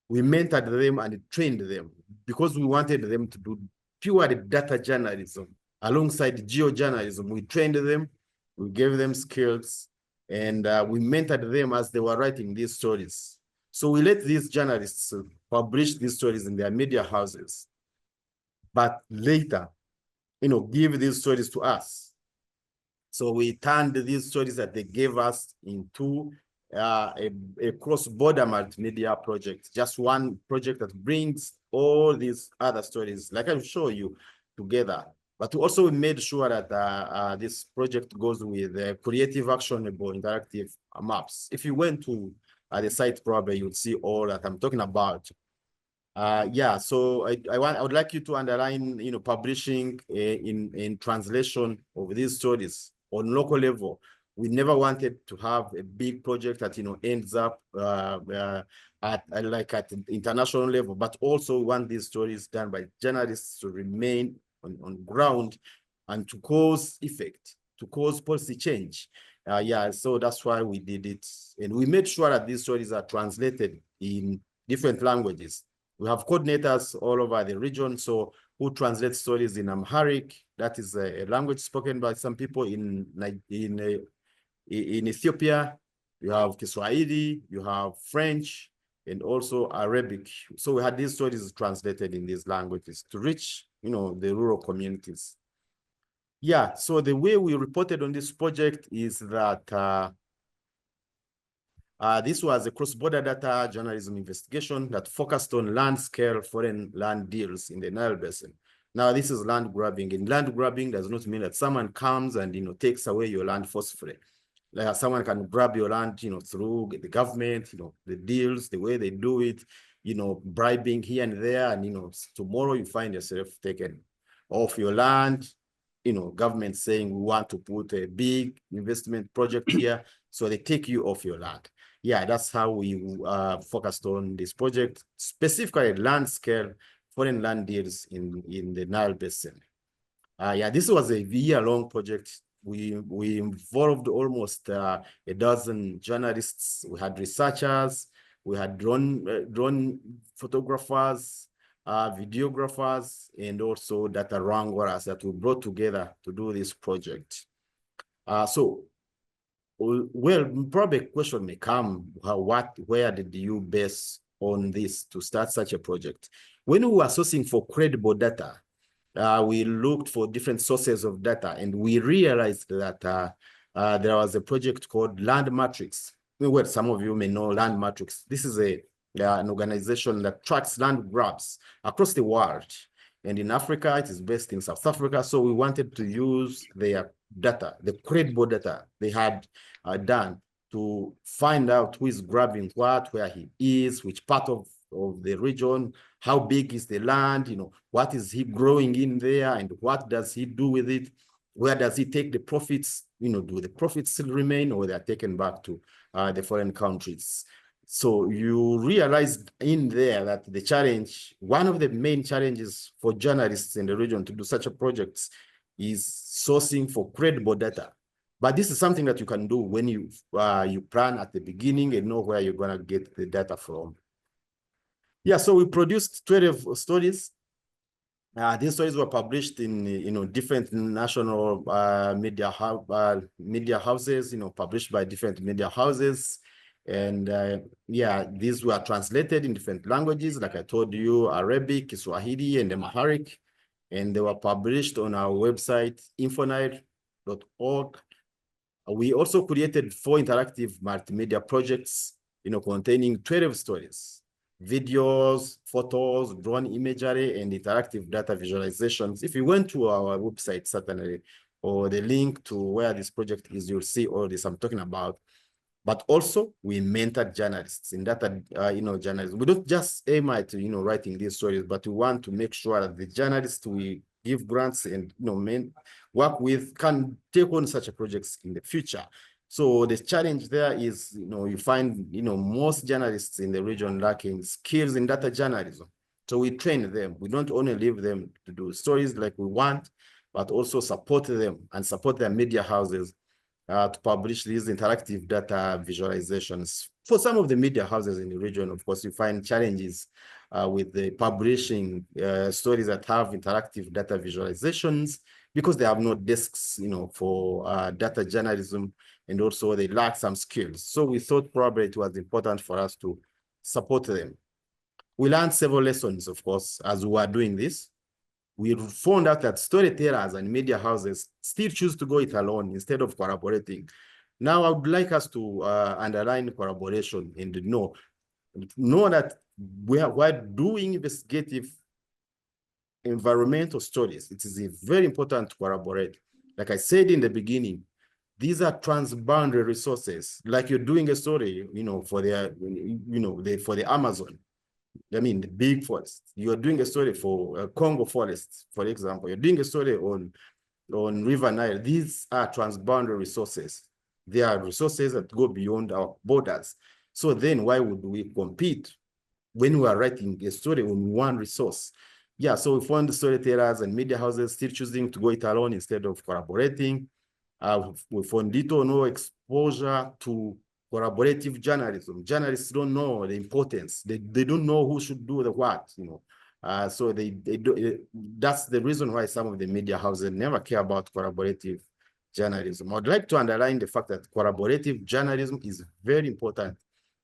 We mentored them and trained them because we wanted them to do pure data journalism alongside geojournalism. We trained them, we gave them skills, and we mentored them as they were writing these stories. So we let these journalists publish these stories in their media houses, but later, give these stories to us. So we turned these stories that they gave us into a cross-border multimedia project, just one project that brings all these other stories, like I'll show you, together. But also we made sure that this project goes with creative, actionable, interactive maps. If you went to the site, probably you'll see all that I'm talking about. So I would like you to underline, publishing in translation of these stories on local level. We never wanted to have a big project that ends up at international level, but also want these stories done by journalists to remain on ground and to cause effect, to cause policy change. So that's why we did it, and we made sure that these stories are translated in different languages. We have coordinators all over the region, so who translate stories in Amharic, that is a language spoken by some people in Ethiopia. You have Kiswahili, you have French, and also Arabic. So we had these stories translated in these languages to reach, the rural communities. So the way we reported on this project is that this was a cross-border data journalism investigation that focused on land-scale foreign land deals in the Nile Basin. Now, this is land grabbing, and land grabbing does not mean that someone comes and takes away your land forcefully. Like someone can grab your land, through the government, the deals, the way they do it, bribing here and there, and tomorrow you find yourself taken off your land. Government saying we want to put a big investment project here, so they take you off your land. That's how we focused on this project, specifically land scale foreign land deals in the Nile Basin. This was a year-long project. We involved almost a dozen journalists. We had researchers, we had drone photographers, videographers, and also data wranglers that we brought together to do this project. Probably a question may come, where did you base on this to start such a project? When we were sourcing for credible data, we looked for different sources of data, and we realized that there was a project called Land Matrix. Well, some of you may know Land Matrix. This is an organization that tracks land grabs across the world. And in Africa, it is based in South Africa. So we wanted to use their data, the credible data they had done, to find out who is grabbing what, where he is, which part of the region, how big is the land, what is he growing in there, and what does he do with it? Where does he take the profits? Do the profits still remain, or they are taken back to the foreign countries? So you realized in there that the challenge, one of the main challenges for journalists in the region to do such a project is sourcing for credible data. But this is something that you can do when you plan at the beginning and know where you're going to get the data from. So we produced 12 stories These stories were published in different national media houses, published by different media houses. And yeah, these were translated in different languages, like I told you, Arabic, Swahili, and Amharic. And they were published on our website, InfoNile.org. We also created 4 interactive multimedia projects, containing 12 stories, videos, photos, drone imagery, and interactive data visualizations. If you went to our website, certainly, or the link to where this project is, you'll see all this I'm talking about. But also, we mentored journalists in data, journalism. We don't just aim at, writing these stories, but we want to make sure that the journalists we give grants and, work with can take on such a projects in the future. So the challenge there is, you find, most journalists in the region lacking skills in data journalism. So we train them. We don't only leave them to do stories like we want, but also support them and support their media houses to publish these interactive data visualizations. For some of the media houses in the region, of course, you find challenges with the publishing stories that have interactive data visualizations because they have no desks, for data journalism, and also they lack some skills. So we thought probably it was important for us to support them. We learned several lessons, of course, as we were doing this. We found out that storytellers and media houses still choose to go it alone instead of collaborating. Now, I would like us to underline collaboration and know that we're doing investigative environmental studies. It is very important to collaborate. Like I said in the beginning, these are transboundary resources. Like you're doing a story, for the Amazon. I mean, the big forest. You're doing a story for Congo forest, for example. You're doing a story on River Nile. These are transboundary resources. They are resources that go beyond our borders. So then why would we compete when we are writing a story on one resource? Yeah, so we found the storytellers and media houses still choosing to go it alone instead of collaborating. We found little or no exposure to collaborative journalism. Journalists don't know the importance. They don't know who should do the what, so they do. That's the reason why some of the media houses never care about collaborative journalism. I'd like to underline the fact that collaborative journalism is very important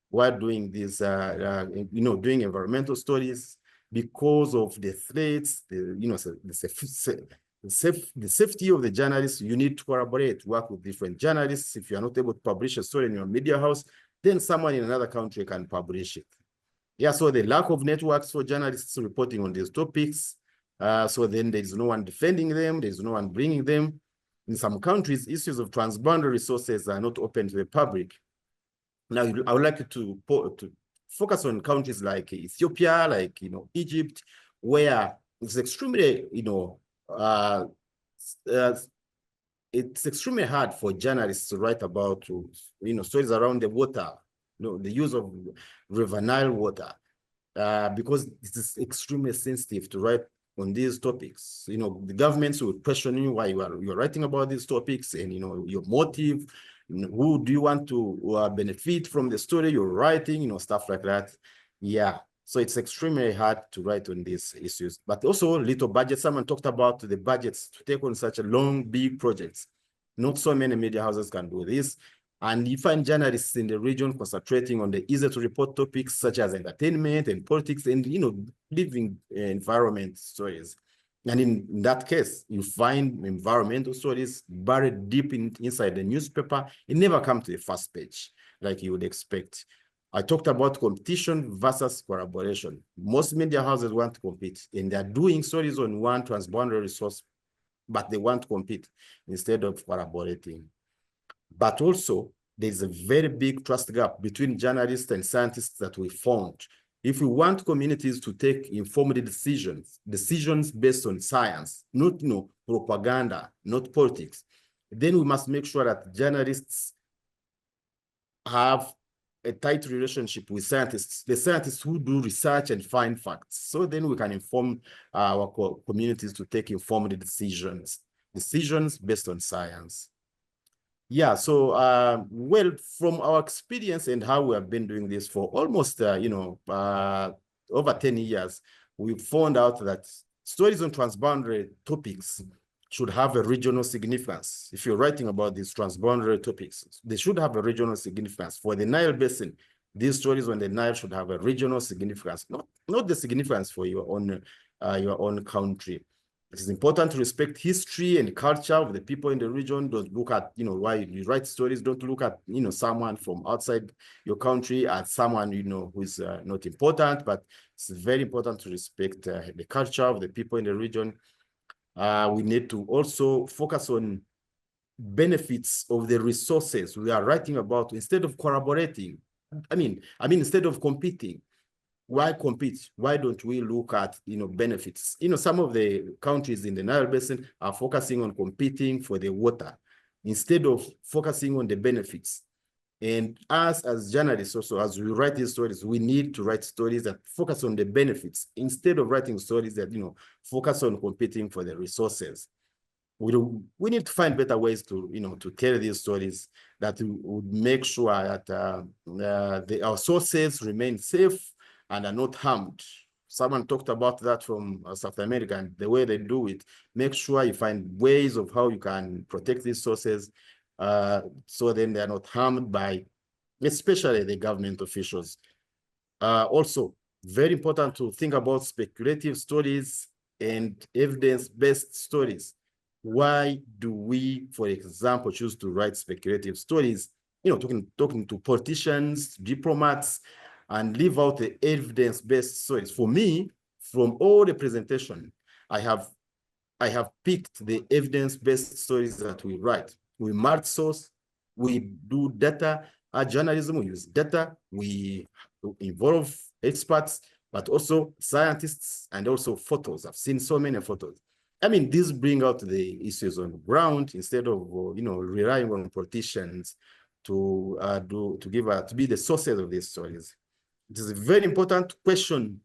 while doing this, doing environmental studies, because of the threats, the safety of the journalists. You need to collaborate, work with different journalists. If you are not able to publish a story in your media house, then someone in another country can publish it. Yeah, so the lack of networks for journalists reporting on these topics. So then there's no one defending them, there's no one bringing them. In some countries, issues of transboundary resources are not open to the public. Now, I would like to focus on countries like Ethiopia, like, Egypt, where it's extremely, it's extremely hard for journalists to write about, stories around the water, the use of River Nile water, because it is extremely sensitive to write on these topics. The governments will question you why you're writing about these topics, and, your motive. Who do you want to benefit from the story you're writing, stuff like that. Yeah, so it's extremely hard to write on these issues, but also little budget. Someone talked about the budgets to take on such a long, big projects. Not so many media houses can do this. And you find journalists in the region concentrating on the easy to report topics such as entertainment and politics and, living environment stories. And in that case, you find environmental stories buried deep inside the newspaper. It never comes to the first page like you would expect. I talked about competition versus collaboration. Most media houses want to compete, and they're doing stories on one transboundary resource, but they want to compete instead of collaborating. But also, there's a very big trust gap between journalists and scientists that we found. If we want communities to take informed decisions based on science, not propaganda, not politics, then we must make sure that journalists have a tight relationship with scientists, the scientists who do research and find facts. So then we can inform our communities to take informed decisions based on science. Yeah, so, well, from our experience and how we have been doing this for almost, over 10 years, we found out that stories on transboundary topics should have a regional significance. If you're writing about these transboundary topics, they should have a regional significance. For the Nile Basin, these stories on the Nile should have a regional significance, not the significance for your own country. It is important to respect history and culture of the people in the region. Don't look at, why you write stories. Don't look at, someone from outside your country as someone, who is not important, but it's very important to respect the culture of the people in the region. We need to also focus on benefits of the resources we are writing about instead of collaborating. I mean, instead of competing. Why compete? Why don't we look at, benefits? Some of the countries in the Nile Basin are focusing on competing for the water instead of focusing on the benefits. And us as journalists also, as we write these stories, we need to write stories that focus on the benefits instead of writing stories that, focus on competing for the resources. We need to find better ways to, to tell these stories that would make sure that our sources remain safe and are not harmed. Someone talked about that from South America, and the way they do it, make sure you find ways of how you can protect these sources so then they're not harmed by, especially the government officials. Also, very important to think about speculative stories and evidence-based stories. Why do we, for example, choose to write speculative stories? Talking to politicians, diplomats, and leave out the evidence-based stories. For me, from all the presentation, I have picked the evidence-based stories that we write. We mark source, we do data journalism, we use data, we involve experts, but also scientists and also photos. I've seen so many photos. These bring out the issues on the ground instead of relying on politicians to be the sources of these stories. It is a very important to question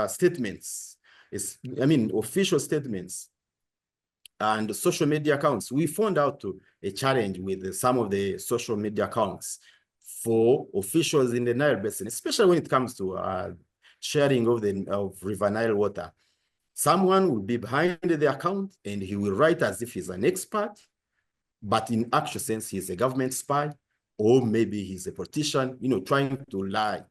statements. Official statements and social media accounts. We found out a challenge with some of the social media accounts for officials in the Nile Basin, especially when it comes to sharing of River Nile water. Someone will be behind the account and he will write as if he's an expert, but in actual sense, he's a government spy, or maybe he's a politician, trying to lie.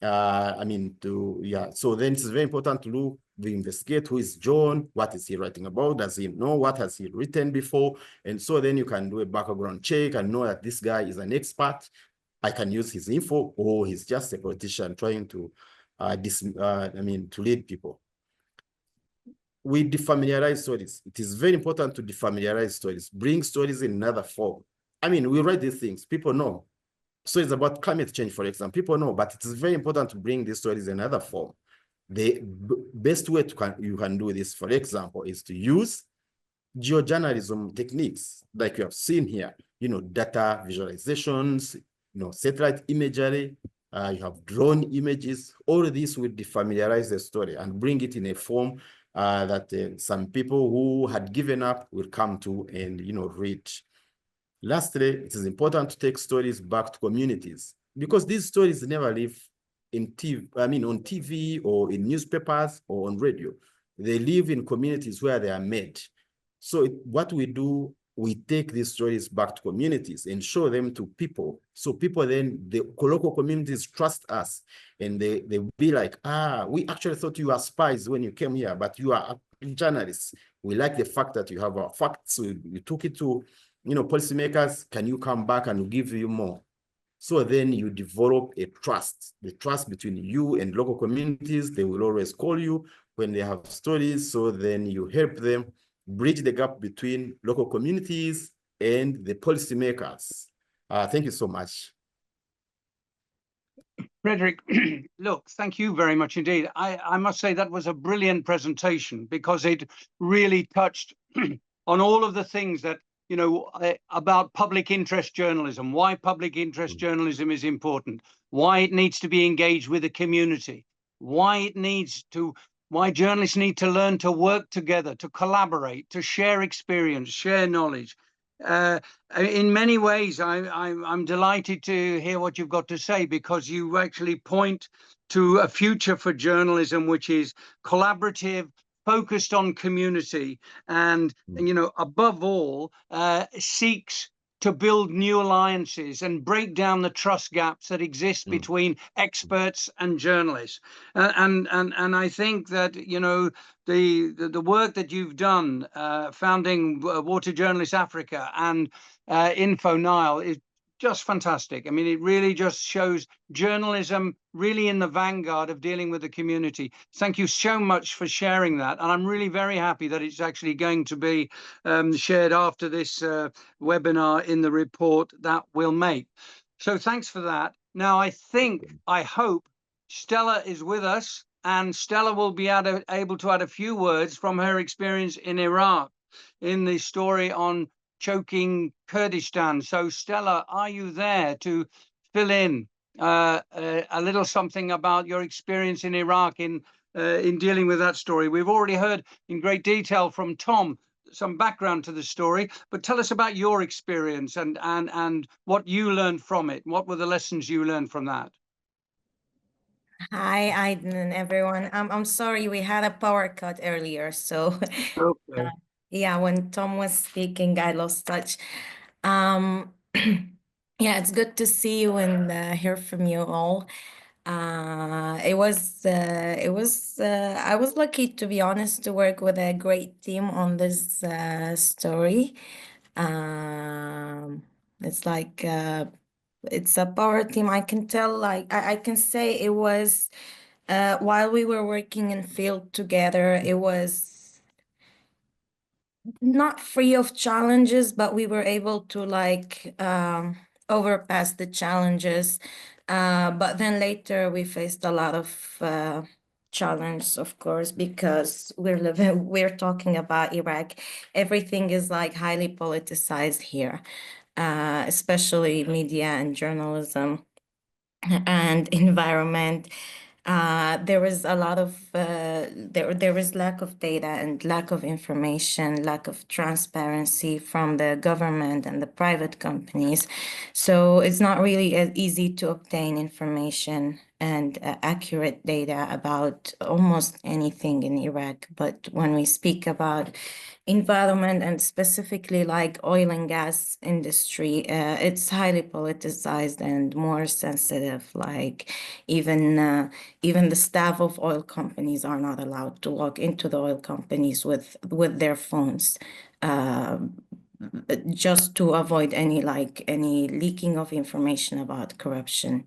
So then it's very important to investigate who is John, what is he writing about, does he know, what has he written before, and so then you can do a background check and know that this guy is an expert. I can use his info, or he's just a politician trying to to lead people. We defamiliarize stories. It is very important to defamiliarize stories, bring stories in another form. We write these things, people know. Stories about climate change, for example, people know, but it is very important to bring these stories in another form. The best way you can do this, for example, is to use geojournalism techniques, like you have seen here, data visualizations, satellite imagery, you have drone images. All of this will defamiliarize the story and bring it in a form that some people who had given up will come to and, read. Lastly, it is important to take stories back to communities, because these stories never live on TV or in newspapers or on radio. They live in communities where they are made. So what we do, we take these stories back to communities and show them to people. So people then, the local communities trust us, and they be like, we actually thought you were spies when you came here, but you are journalists. We like the fact that you have our facts. So you took it to policymakers. Can you come back and we'll give you more? So then you develop a trust, the trust between you and local communities. They will always call you when they have stories. So then you help them bridge the gap between local communities and the policymakers. Thank you so much. Fredrick, look, thank you very much indeed. I must say that was a brilliant presentation, because it really touched on all of the things that, about public interest journalism, why public interest journalism is important, why it needs to be engaged with the community, why journalists need to learn to work together, to collaborate, to share experience, share knowledge. In many ways, I'm delighted to hear what you've got to say, because you actually point to a future for journalism which is collaborative, focused on community and you know, above all, seeks to build new alliances and break down the trust gaps that exist between experts and journalists. And I think that, you know, the work that you've done founding Water Journalists Africa and InfoNile is just fantastic. I mean, it really just shows journalism really in the vanguard of dealing with the community. Thank you so much for sharing that. And I'm really very happy that it's actually going to be shared after this webinar in the report that we'll make. So thanks for that. Now, I hope Stella is with us, and Stella will be able to add a few words from her experience in Iraq in the story on choking Kurdistan. So Stella, are you there to fill in a little something about your experience in Iraq in dealing with that story? We've already heard in great detail from Tom some background to the story, but tell us about your experience and what you learned from it. What were the lessons you learned from that? Hi, Aidan and everyone. I'm sorry we had a power cut earlier, so Okay. yeah, when Tom was speaking, I lost touch. Yeah, it's good to see you and hear from you all. I was lucky, to be honest, to work with a great team on this story. It's like it's a power team. I can tell, like I can say it was while we were working in field together, it was not free of challenges, but we were able to like overpass the challenges. But then later we faced a lot of challenge, of course, because we're talking about Iraq. Everything is like highly politicized here, especially media and journalism and environment. There was a lot of there was lack of data and lack of information, lack of transparency from the government and the private companies. So it's not really as easy to obtain information and accurate data about almost anything in Iraq. But when we speak about environment and specifically like oil and gas industry, it's highly politicized and more sensitive. Like even the staff of oil companies are not allowed to walk into the oil companies with their phones, just to avoid any leaking of information about corruption.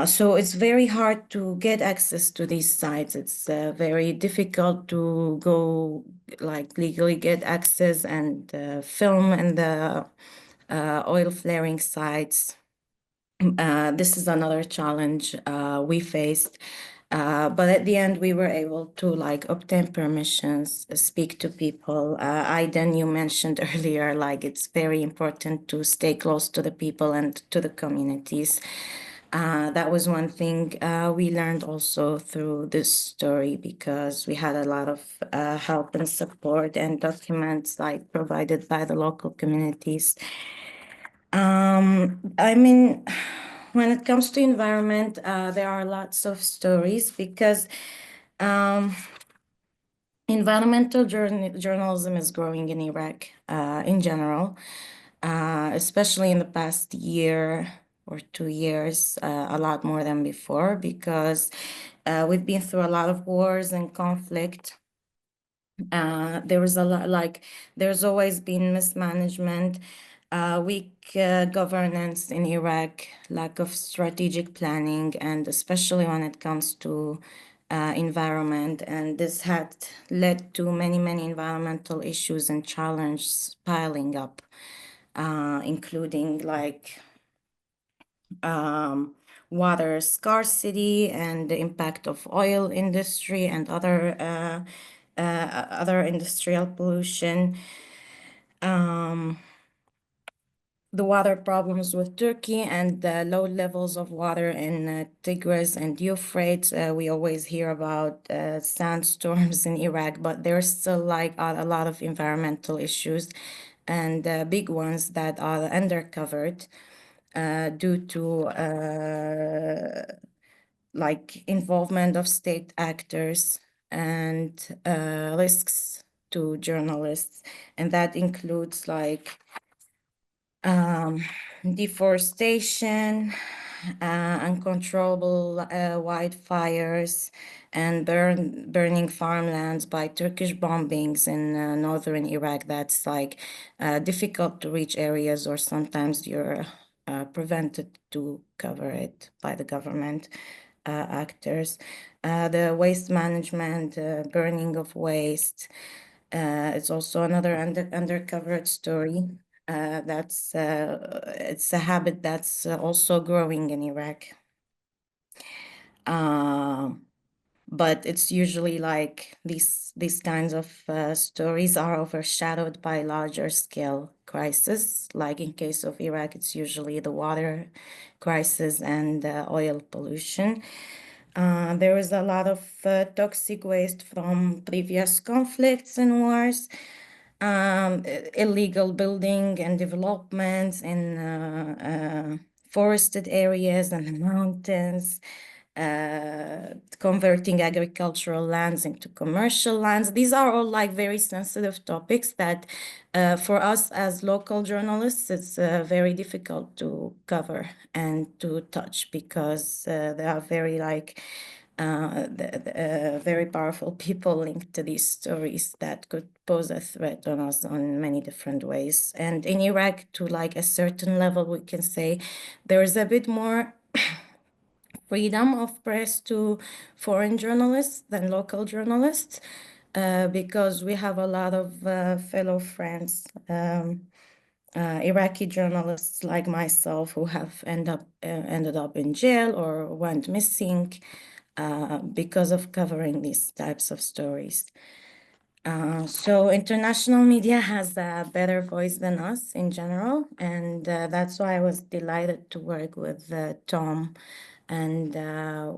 So it's very hard to get access to these sites. It's very difficult to go like legally get access and film in the oil flaring sites. This is another challenge we faced. But at the end, we were able to like obtain permissions, speak to people. Aidan, you mentioned earlier, like it's very important to stay close to the people and to the communities. That was one thing we learned also through this story, because we had a lot of help and support and documents like provided by the local communities. I mean, when it comes to environment, there are lots of stories because environmental journalism is growing in Iraq in general, especially in the past year or 2 years, a lot more than before, because we've been through a lot of wars and conflict. There was a lot, like there's always been mismanagement, weak governance in Iraq, lack of strategic planning, and especially when it comes to environment. And this had led to many environmental issues and challenges piling up, including like water scarcity and the impact of oil industry and other industrial pollution. The water problems with Turkey and the low levels of water in Tigris and Euphrates. We always hear about sandstorms in Iraq, but there's still like a lot of environmental issues and big ones that are undercovered due to like involvement of state actors and risks to journalists, and that includes like deforestation, uncontrollable wildfires, and burning farmlands by Turkish bombings in northern Iraq. That's like difficult to reach areas, or sometimes you're prevented to cover it by the government actors. The waste management, burning of waste. It's also another undercovered story. It's a habit that's also growing in Iraq. But it's usually like these kinds of stories are overshadowed by larger scale crises. Like in case of Iraq, it's usually the water crisis and oil pollution. There is a lot of toxic waste from previous conflicts and wars. Illegal building and developments in forested areas and the mountains, converting agricultural lands into commercial lands. These are all like very sensitive topics that for us as local journalists, it's very difficult to cover and to touch, because they are very like very powerful people linked to these stories that could pose a threat on us on many different ways. And in Iraq, to like a certain level, we can say there is a bit more freedom of press to foreign journalists than local journalists, because we have a lot of fellow friends, Iraqi journalists like myself, who have ended up in jail or went missing because of covering these types of stories. So international media has a better voice than us in general, and that's why I was delighted to work with Tom and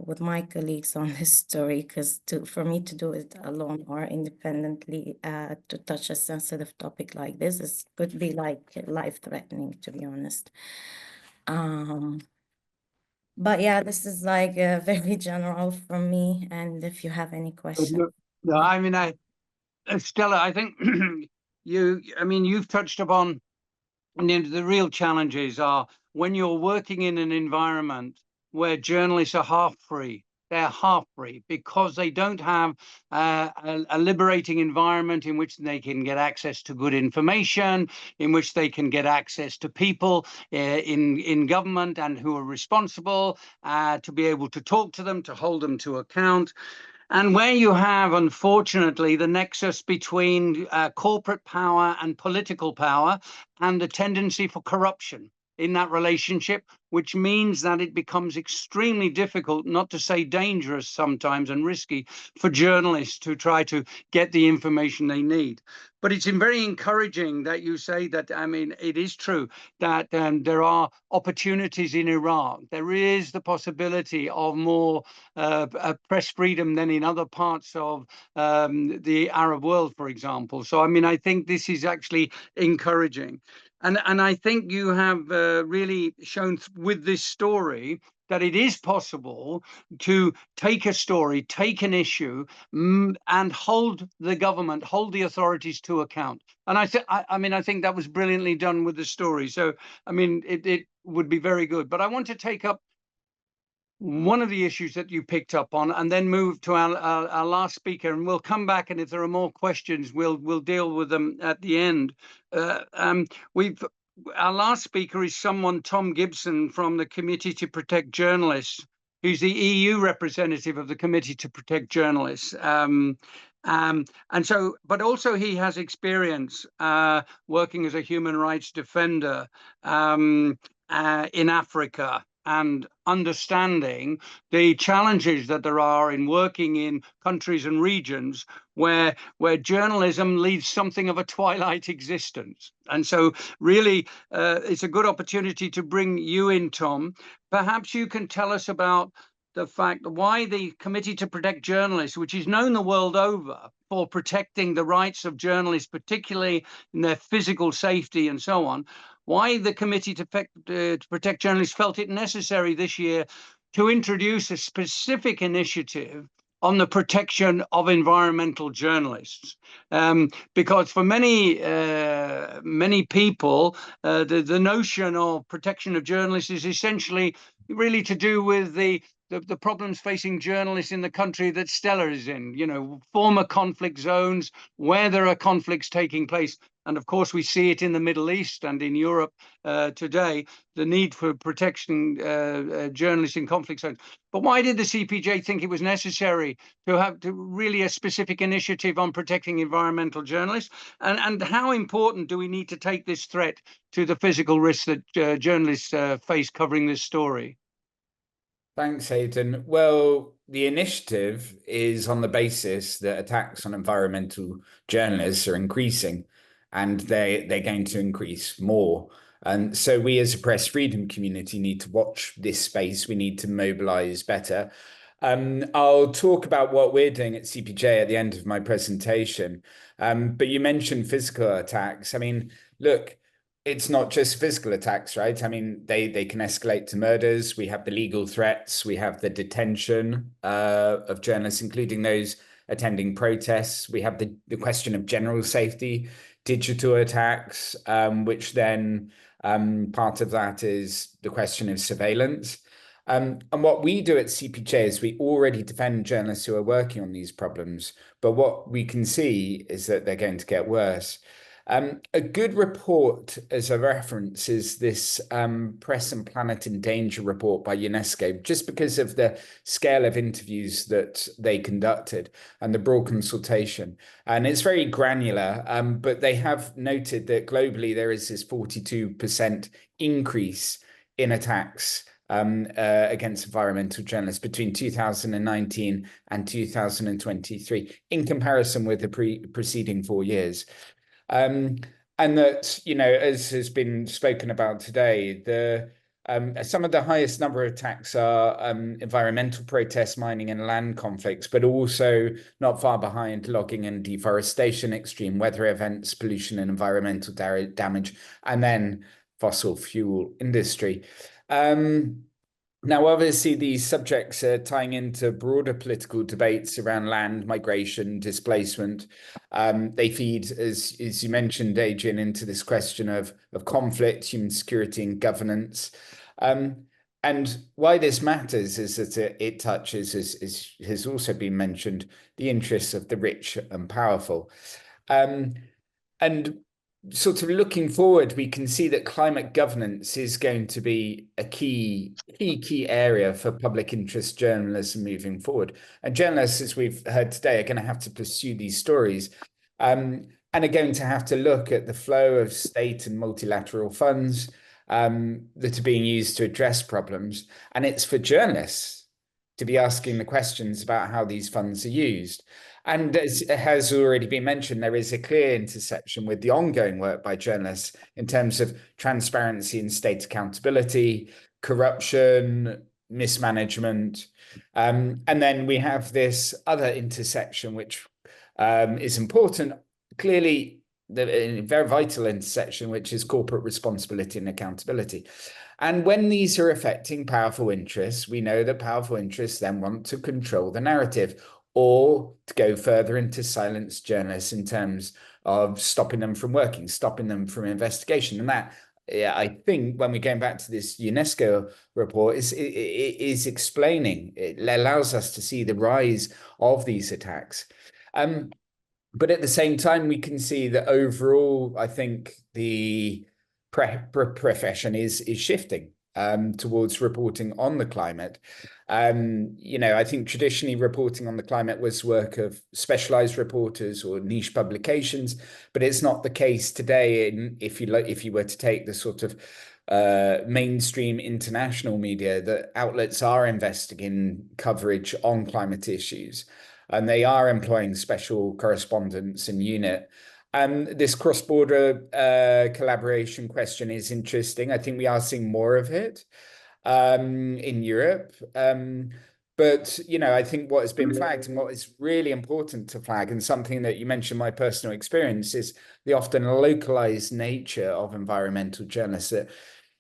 with my colleagues on this story, because for me to do it alone or independently to touch a sensitive topic like this could be like life-threatening, to be honest. But yeah, this is like very general from me, and if you have any questions. No, I mean, Stella, I think you've touched upon, and the real challenges are when you're working in an environment where journalists are half free. They're half free because they don't have a liberating environment in which they can get access to good information, in which they can get access to people in government and who are responsible, to be able to talk to them, to hold them to account. And where you have, unfortunately, the nexus between corporate power and political power, and the tendency for corruption in that relationship, which means that it becomes extremely difficult, not to say dangerous sometimes and risky, for journalists to try to get the information they need. But it's very encouraging that you say that, I mean, it is true that there are opportunities in Iraq. There is the possibility of more press freedom than in other parts of the Arab world, for example. So, I mean, I think this is actually encouraging. And I think you have really shown with this story that it is possible to take a story, take an issue, and hold the government, hold the authorities to account. And I think that was brilliantly done with the story. So, I mean, it would be very good. But I want to take up one of the issues that you picked up on, and then move to our last speaker, and we'll come back, and if there are more questions, we'll deal with them at the end. Our last speaker is Tom Gibson from the Committee to Protect Journalists, who's the EU representative of the Committee to Protect Journalists. But also he has experience working as a human rights defender in Africa, and understanding the challenges that there are in working in countries and regions where journalism leads something of a twilight existence. And so really, it's a good opportunity to bring you in, Tom. Perhaps you can tell us about the fact why the Committee to Protect Journalists, which is known the world over for protecting the rights of journalists, particularly in their physical safety and so on, why the Committee to Protect Journalists felt it necessary this year to introduce a specific initiative on the protection of environmental journalists, because for many people, the notion of protection of journalists is essentially really to do with the problems facing journalists in the country that Stella is in, you know, former conflict zones where there are conflicts taking place. And of course, we see it in the Middle East and in Europe today, the need for protection journalists in conflict zones. But why did the CPJ think it was necessary to have really a specific initiative on protecting environmental journalists? And how important do we need to take this threat to the physical risks that journalists face covering this story? Thanks, Aidan. Well, the initiative is on the basis that attacks on environmental journalists are increasing, and they're going to increase more. And so we as a press freedom community need to watch this space. We need to mobilize better. I'll talk about what we're doing at CPJ at the end of my presentation. But you mentioned physical attacks. I mean, look, it's not just physical attacks, right? I mean, they can escalate to murders. We have the legal threats. We have the detention of journalists, including those attending protests. We have the question of general safety, digital attacks, which then part of that is the question of surveillance. And what we do at CPJ is we already defend journalists who are working on these problems, but what we can see is that they're going to get worse. A good report as a reference is this Press and Planet in Danger report by UNESCO, just because of the scale of interviews that they conducted and the broad consultation. And it's very granular, but they have noted that globally there is this 42% increase in attacks against environmental journalists between 2019 and 2023 in comparison with the preceding 4 years. And that, you know, as has been spoken about today, some of the highest number of attacks are environmental protests, mining and land conflicts, but also not far behind logging and deforestation, extreme weather events, pollution and environmental damage, and then fossil fuel industry. Now, obviously, these subjects are tying into broader political debates around land, migration, displacement. They feed, as you mentioned, Aidan, into this question of conflict, human security and governance. And why this matters is that it touches, as has also been mentioned, the interests of the rich and powerful. And sort of looking forward, we can see that climate governance is going to be a key area for public interest journalism moving forward. And journalists, as we've heard today, are going to have to pursue these stories and are going to have to look at the flow of state and multilateral funds that are being used to address problems. And it's for journalists to be asking the questions about how these funds are used. And as has already been mentioned, there is a clear intersection with the ongoing work by journalists in terms of transparency and state accountability, corruption, mismanagement. And then we have this other intersection, which is important, clearly a very vital intersection, which is corporate responsibility and accountability. And when these are affecting powerful interests, we know that powerful interests then want to control the narrative, or to go further into silence journalists in terms of stopping them from working, stopping them from investigation. And that, I think, when we're going back to this UNESCO report, is explaining, it allows us to see the rise of these attacks. But at the same time, we can see that overall, I think the profession is shifting towards reporting on the climate. You know, I think traditionally reporting on the climate was work of specialized reporters or niche publications, but it's not the case today. If you were to take the sort of mainstream international media, that outlets are investing in coverage on climate issues, and they are employing special correspondents and unit. This cross-border collaboration question is interesting. I think we are seeing more of it in Europe. But, you know, I think what has been flagged and what is really important to flag, and something that you mentioned, my personal experience, is the often localized nature of environmental journalists. That,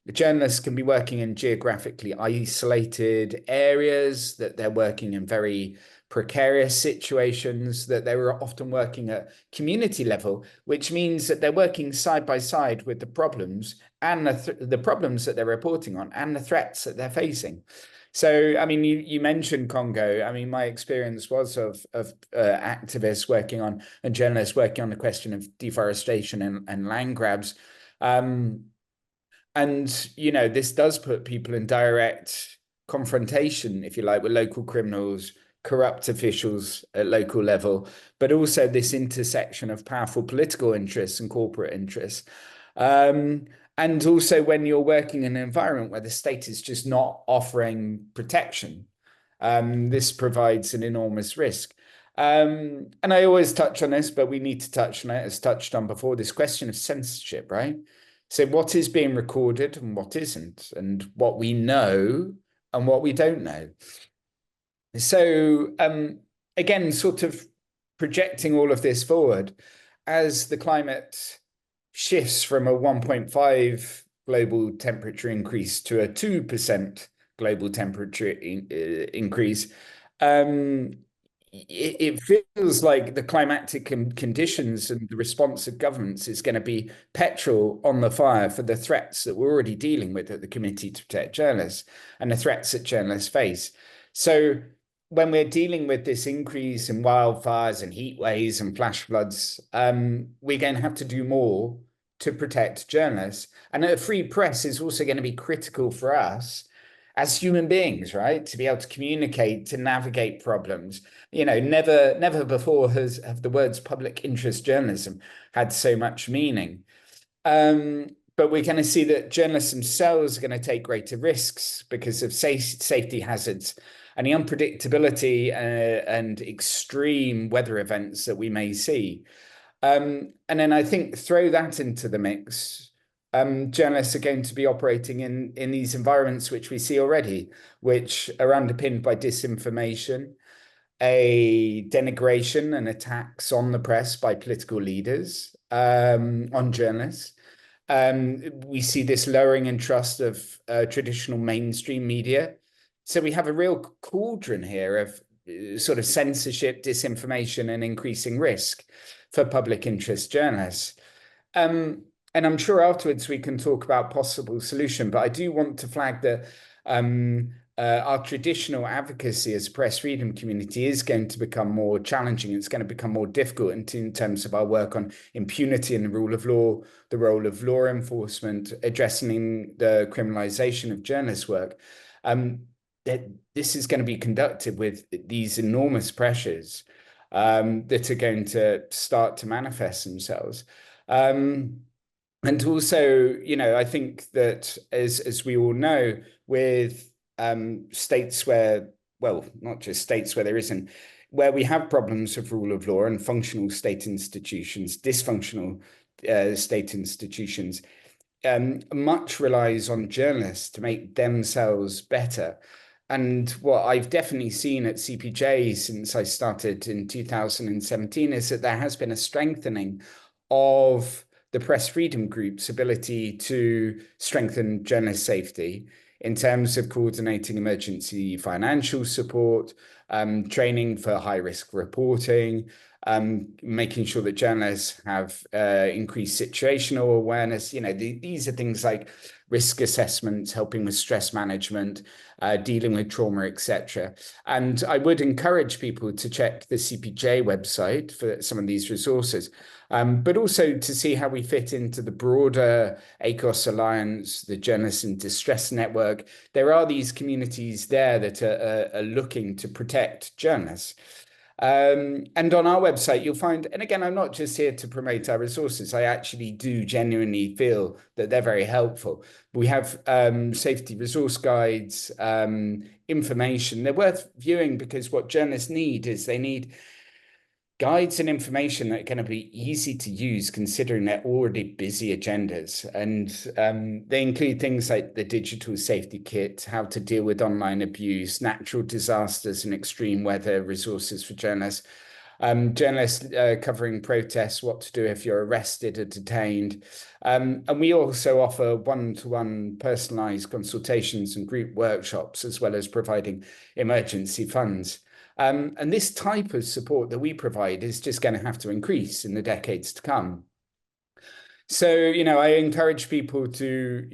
The journalists can be working in geographically isolated areas, that they're working in very precarious situations, that they were often working at community level, which means that they're working side by side with the problems and the problems that they're reporting on and the threats that they're facing. So, I mean, you mentioned Congo. I mean, my experience was of activists working on and journalists working on the question of deforestation and land grabs. And, you know, this does put people in direct confrontation, if you like, with local criminals, corrupt officials at local level, but also this intersection of powerful political interests and corporate interests. And also when you're working in an environment where the state is just not offering protection, this provides an enormous risk. And I always touch on this, but we need to touch on it, as touched on before, this question of censorship, right? So what is being recorded and what isn't, and what we know and what we don't know. So again, sort of projecting all of this forward, as the climate shifts from a 1.5 global temperature increase to a 2% global temperature increase, it feels like the climatic conditions and the response of governments is going to be petrol on the fire for the threats that we're already dealing with at the Committee to Protect Journalists and the threats that journalists face. So when we're dealing with this increase in wildfires and heat waves and flash floods, we're going to have to do more to protect journalists. And a free press is also going to be critical for us as human beings, right? To be able to communicate, to navigate problems. You know, never before have the words public interest journalism had so much meaning. But we're going to see that journalists themselves are going to take greater risks because of safety hazards and the unpredictability and extreme weather events that we may see. And then I think throw that into the mix, journalists are going to be operating in these environments which we see already, which are underpinned by disinformation, a denigration and attacks on the press by political leaders, on journalists. We see this lowering in trust of traditional mainstream media. So we have a real cauldron here of sort of censorship, disinformation, and increasing risk for public interest journalists. And I'm sure afterwards we can talk about possible solution, but I do want to flag that our traditional advocacy as a press freedom community is going to become more challenging. It's going to become more difficult in terms of our work on impunity and the rule of law, the role of law enforcement, addressing the criminalization of journalist work. That this is going to be conducted with these enormous pressures that are going to start to manifest themselves. And also, you know, I think that as we all know, with states where, well, not just states where there isn't, where we have problems of rule of law and functional state institutions, dysfunctional state institutions, much relies on journalists to make themselves better. And what I've definitely seen at CPJ since I started in 2017 is that there has been a strengthening of the press freedom group's ability to strengthen journalist safety in terms of coordinating emergency financial support, training for high-risk reporting, making sure that journalists have increased situational awareness. You know, these are things like risk assessments, helping with stress management, dealing with trauma, etc. And I would encourage people to check the CPJ website for some of these resources, but also to see how we fit into the broader ACOS Alliance, the Journalists in Distress Network. There are these communities there that are looking to protect journalists. And on our website, you'll find, and again, I'm not just here to promote our resources. I actually do genuinely feel that they're very helpful. We have safety resource guides, information. They're worth viewing because what journalists need is they need guides and information that are going to be easy to use considering their already busy agendas. And they include things like the digital safety kit, how to deal with online abuse, natural disasters and extreme weather resources for journalists. journalists covering protests, what to do if you're arrested or detained. And we also offer one-to-one personalized consultations and group workshops, as well as providing emergency funds. And this type of support that we provide is just going to have to increase in the decades to come. So, I encourage people to,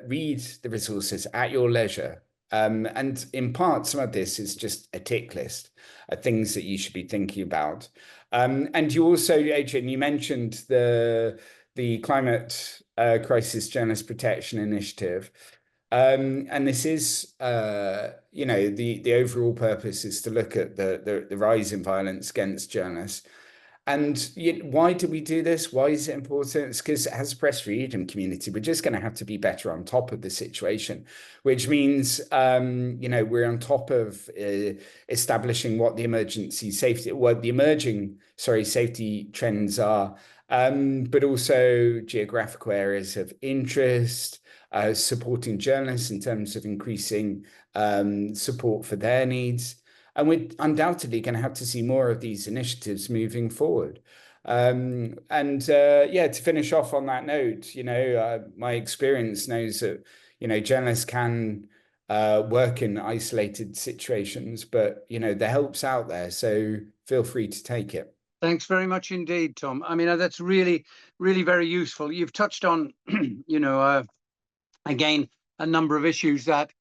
read the resources at your leisure. And in part, some of this is just a tick list of things that you should be thinking about. And you also, Aidan, you mentioned the Climate Crisis Journalist Protection Initiative. And this is, the overall purpose is to look at the rise in violence against journalists. And why do we do this? Why is it important? It's because as a press freedom community, we're just going to have to be better on top of the situation, which means, we're on top of establishing what the emerging safety trends are, but also geographical areas of interest, supporting journalists in terms of increasing support for their needs. And we're undoubtedly going to have to see more of these initiatives moving forward. To finish off on that note, my experience knows that, journalists can work in isolated situations, but, the help's out there. So feel free to take it. Thanks very much indeed, Tom. I mean, that's really, really very useful. You've touched on, again, a number of issues that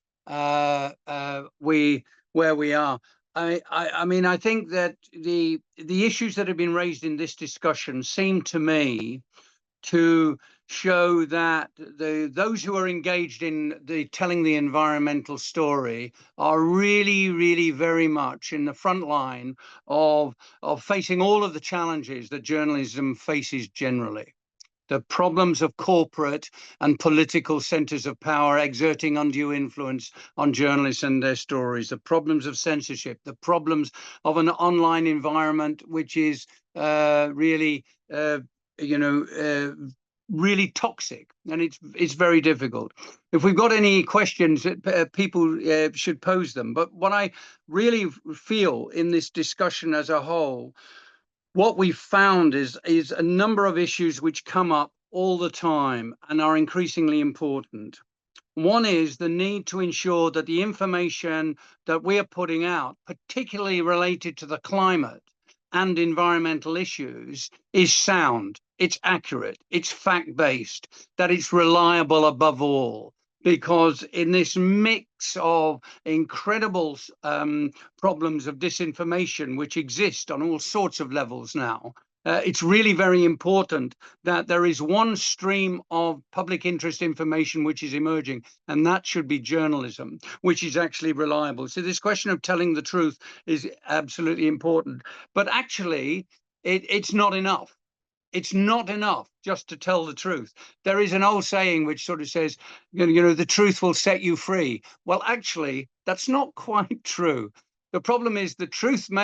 where we are. I mean, I think that the issues that have been raised in this discussion seem to me to show that those who are engaged in telling the environmental story are really, really very much in the front line of facing all of the challenges that journalism faces generally. The problems of corporate and political centers of power exerting undue influence on journalists and their stories, the problems of censorship, the problems of an online environment which is really, really toxic, and it's very difficult. If we've got any questions, people should pose them. But what I really feel in this discussion as a whole, what we've found is a number of issues which come up all the time and are increasingly important. One is the need to ensure that the information that we are putting out, particularly related to the climate and environmental issues, is sound, it's accurate, it's fact-based, that it's reliable above all. Because in this mix of incredible problems of disinformation which exist on all sorts of levels now, it's really very important that there is one stream of public interest information which is emerging, and that should be journalism, which is actually reliable. So this question of telling the truth is absolutely important. But actually, it's not enough. It's not enough just to tell the truth. There is an old saying which sort of says, the truth will set you free. Well, actually, that's not quite true. The problem is the truth you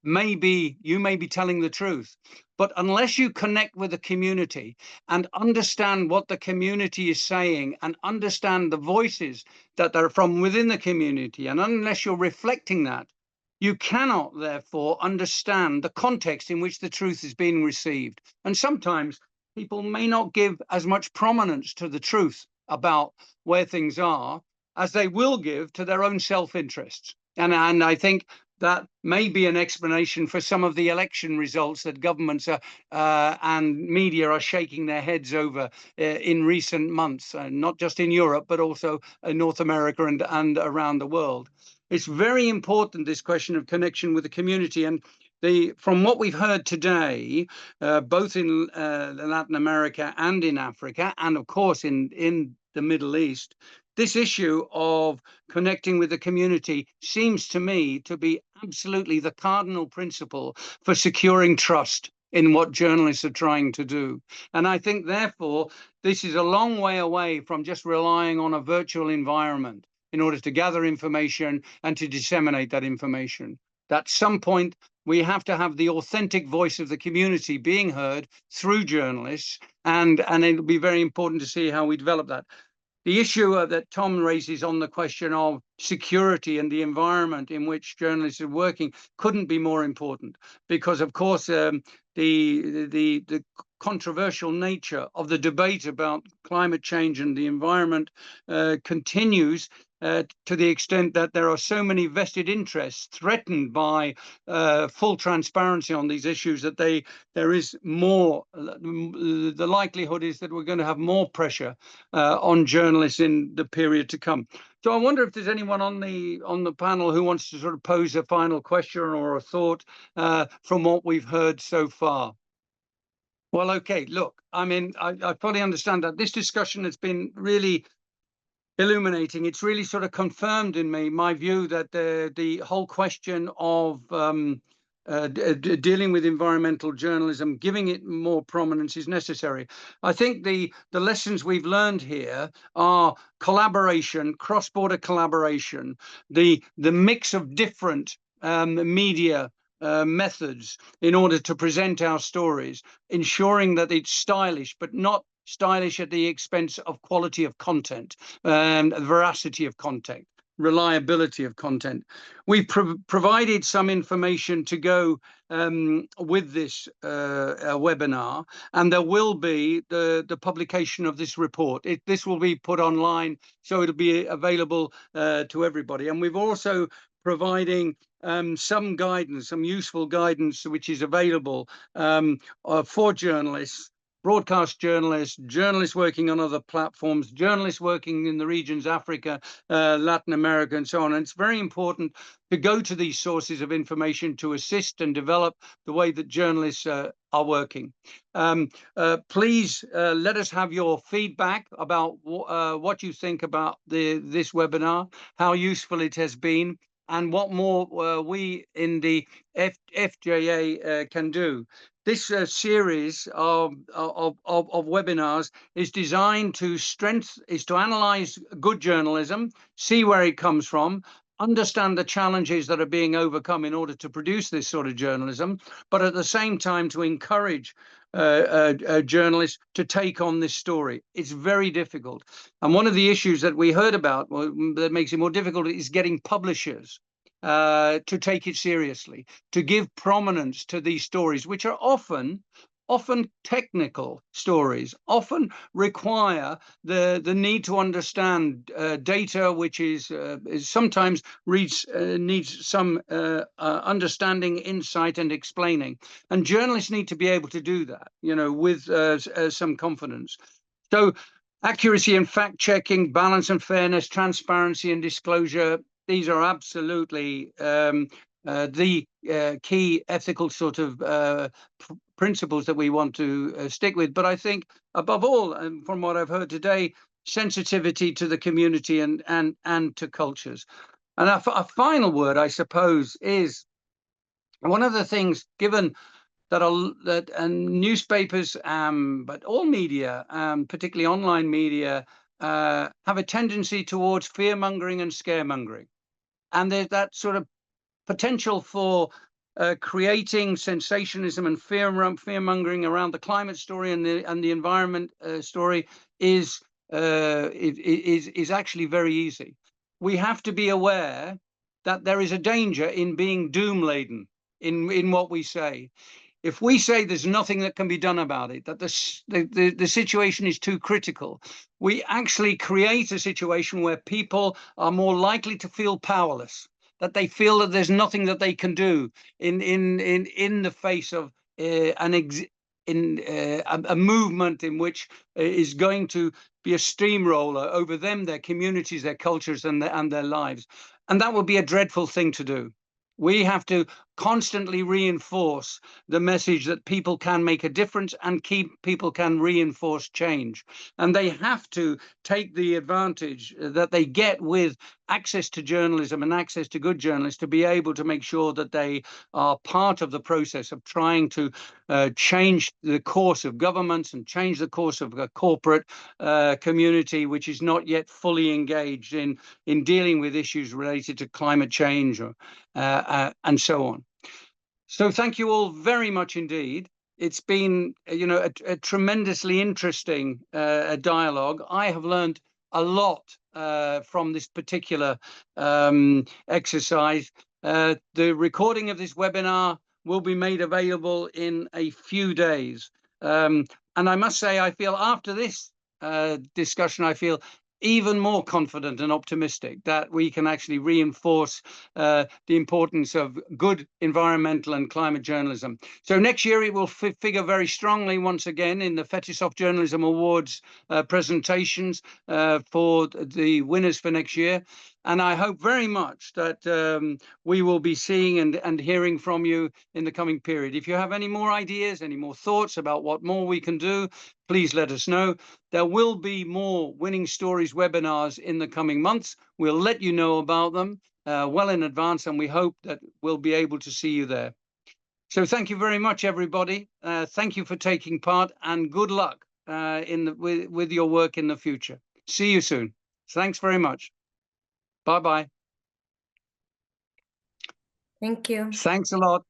may be telling the truth, but unless you connect with the community and understand what the community is saying and understand the voices that are from within the community, and unless you're reflecting that, you cannot, therefore, understand the context in which the truth is being received. And sometimes people may not give as much prominence to the truth about where things are as they will give to their own self-interests. And I think that may be an explanation for some of the election results that governments and media are shaking their heads over in recent months, not just in Europe, but also in North America and around the world. It's very important, this question of connection with the community. And from what we've heard today, both in Latin America and in Africa, and of course in the Middle East, this issue of connecting with the community seems to me to be absolutely the cardinal principle for securing trust in what journalists are trying to do. And I think, therefore, this is a long way away from just relying on a virtual environment in order to gather information and to disseminate that information. At some point, we have to have the authentic voice of the community being heard through journalists, and it'll be very important to see how we develop that. the issue that Tom raises on the question of security and the environment in which journalists are working couldn't be more important, because of course the controversial nature of the debate about climate change and the environment continues to the extent that there are so many vested interests threatened by full transparency on these issues that there is more, the likelihood is that we're going to have more pressure on journalists in the period to come. So I wonder if there's anyone on the panel who wants to sort of pose a final question or a thought from what we've heard so far. Well, okay, look, I mean, I fully understand that this discussion has been really illuminating. It's really sort of confirmed in me my view that the whole question of dealing with environmental journalism, giving it more prominence, is necessary. I think the lessons we've learned here are collaboration, cross-border collaboration, the mix of different media methods in order to present our stories, ensuring that it's stylish, but not stylish at the expense of quality of content, veracity of content, reliability of content. We've provided some information to go with this webinar, and there will be the publication of this report. This will be put online, so it'll be available to everybody. And we've also providing some guidance, some useful guidance, which is available for journalists, broadcast journalists, journalists working on other platforms, journalists working in the regions Africa, Latin America, and so on. And it's very important to go to these sources of information to assist and develop the way that journalists are working. Please let us have your feedback about what you think about this webinar, how useful it has been, and what more we in the FJA can do. This series of webinars is designed to analyze good journalism, see where it comes from, understand the challenges that are being overcome in order to produce this sort of journalism, but at the same time to encourage journalists to take on this story. It's very difficult. And one of the issues that we heard about that makes it more difficult is getting publishers to take it seriously, to give prominence to these stories, which are often technical stories, often require the need to understand data, which is sometimes needs some understanding, insight, and explaining. And journalists need to be able to do that, you know, with some confidence. So accuracy and fact checking, balance and fairness, transparency and disclosure, these are absolutely the key ethical sort of principles that we want to stick with. But I think above all, and from what I've heard today, sensitivity to the community and to cultures. And a final word, I suppose, is one of the things, given that newspapers, but all media, particularly online media, have a tendency towards fear-mongering and scaremongering. And there's that sort of potential for creating sensationalism and fear-mongering around the climate story and the environment story is actually very easy. We have to be aware that there is a danger in being doom-laden in what we say. If we say there's nothing that can be done about it, that the situation is too critical, we actually create a situation where people are more likely to feel powerless, that they feel that there's nothing that they can do in the face of a movement in which is going to be a steamroller over them, their communities, their cultures, and their lives. And that would be a dreadful thing to do. We have to constantly reinforce the message that people can make a difference and people can reinforce change. And they have to take the advantage that they get with access to journalism and access to good journalists to be able to make sure that they are part of the process of trying to change the course of governments and change the course of a corporate community which is not yet fully engaged in dealing with issues related to climate change or, and so on. So thank you all very much indeed. It's been, you know, a tremendously interesting dialogue. I have learned a lot from this particular exercise. The recording of this webinar will be made available in a few days. And I must say, I feel after this discussion, I feel even more confident and optimistic that we can actually reinforce the importance of good environmental and climate journalism. So next year it will figure very strongly once again in the Fetisov Journalism Awards presentations for the winners for next year. And I hope very much that we will be seeing and hearing from you in the coming period. If you have any more ideas, any more thoughts about what more we can do, please let us know. There will be more Winning Stories webinars in the coming months. We'll let you know about them well in advance, and we hope that we'll be able to see you there. So thank you very much, everybody. Thank you for taking part, and good luck with your work in the future. See you soon. Thanks very much. Bye-bye. Thank you. Thanks a lot.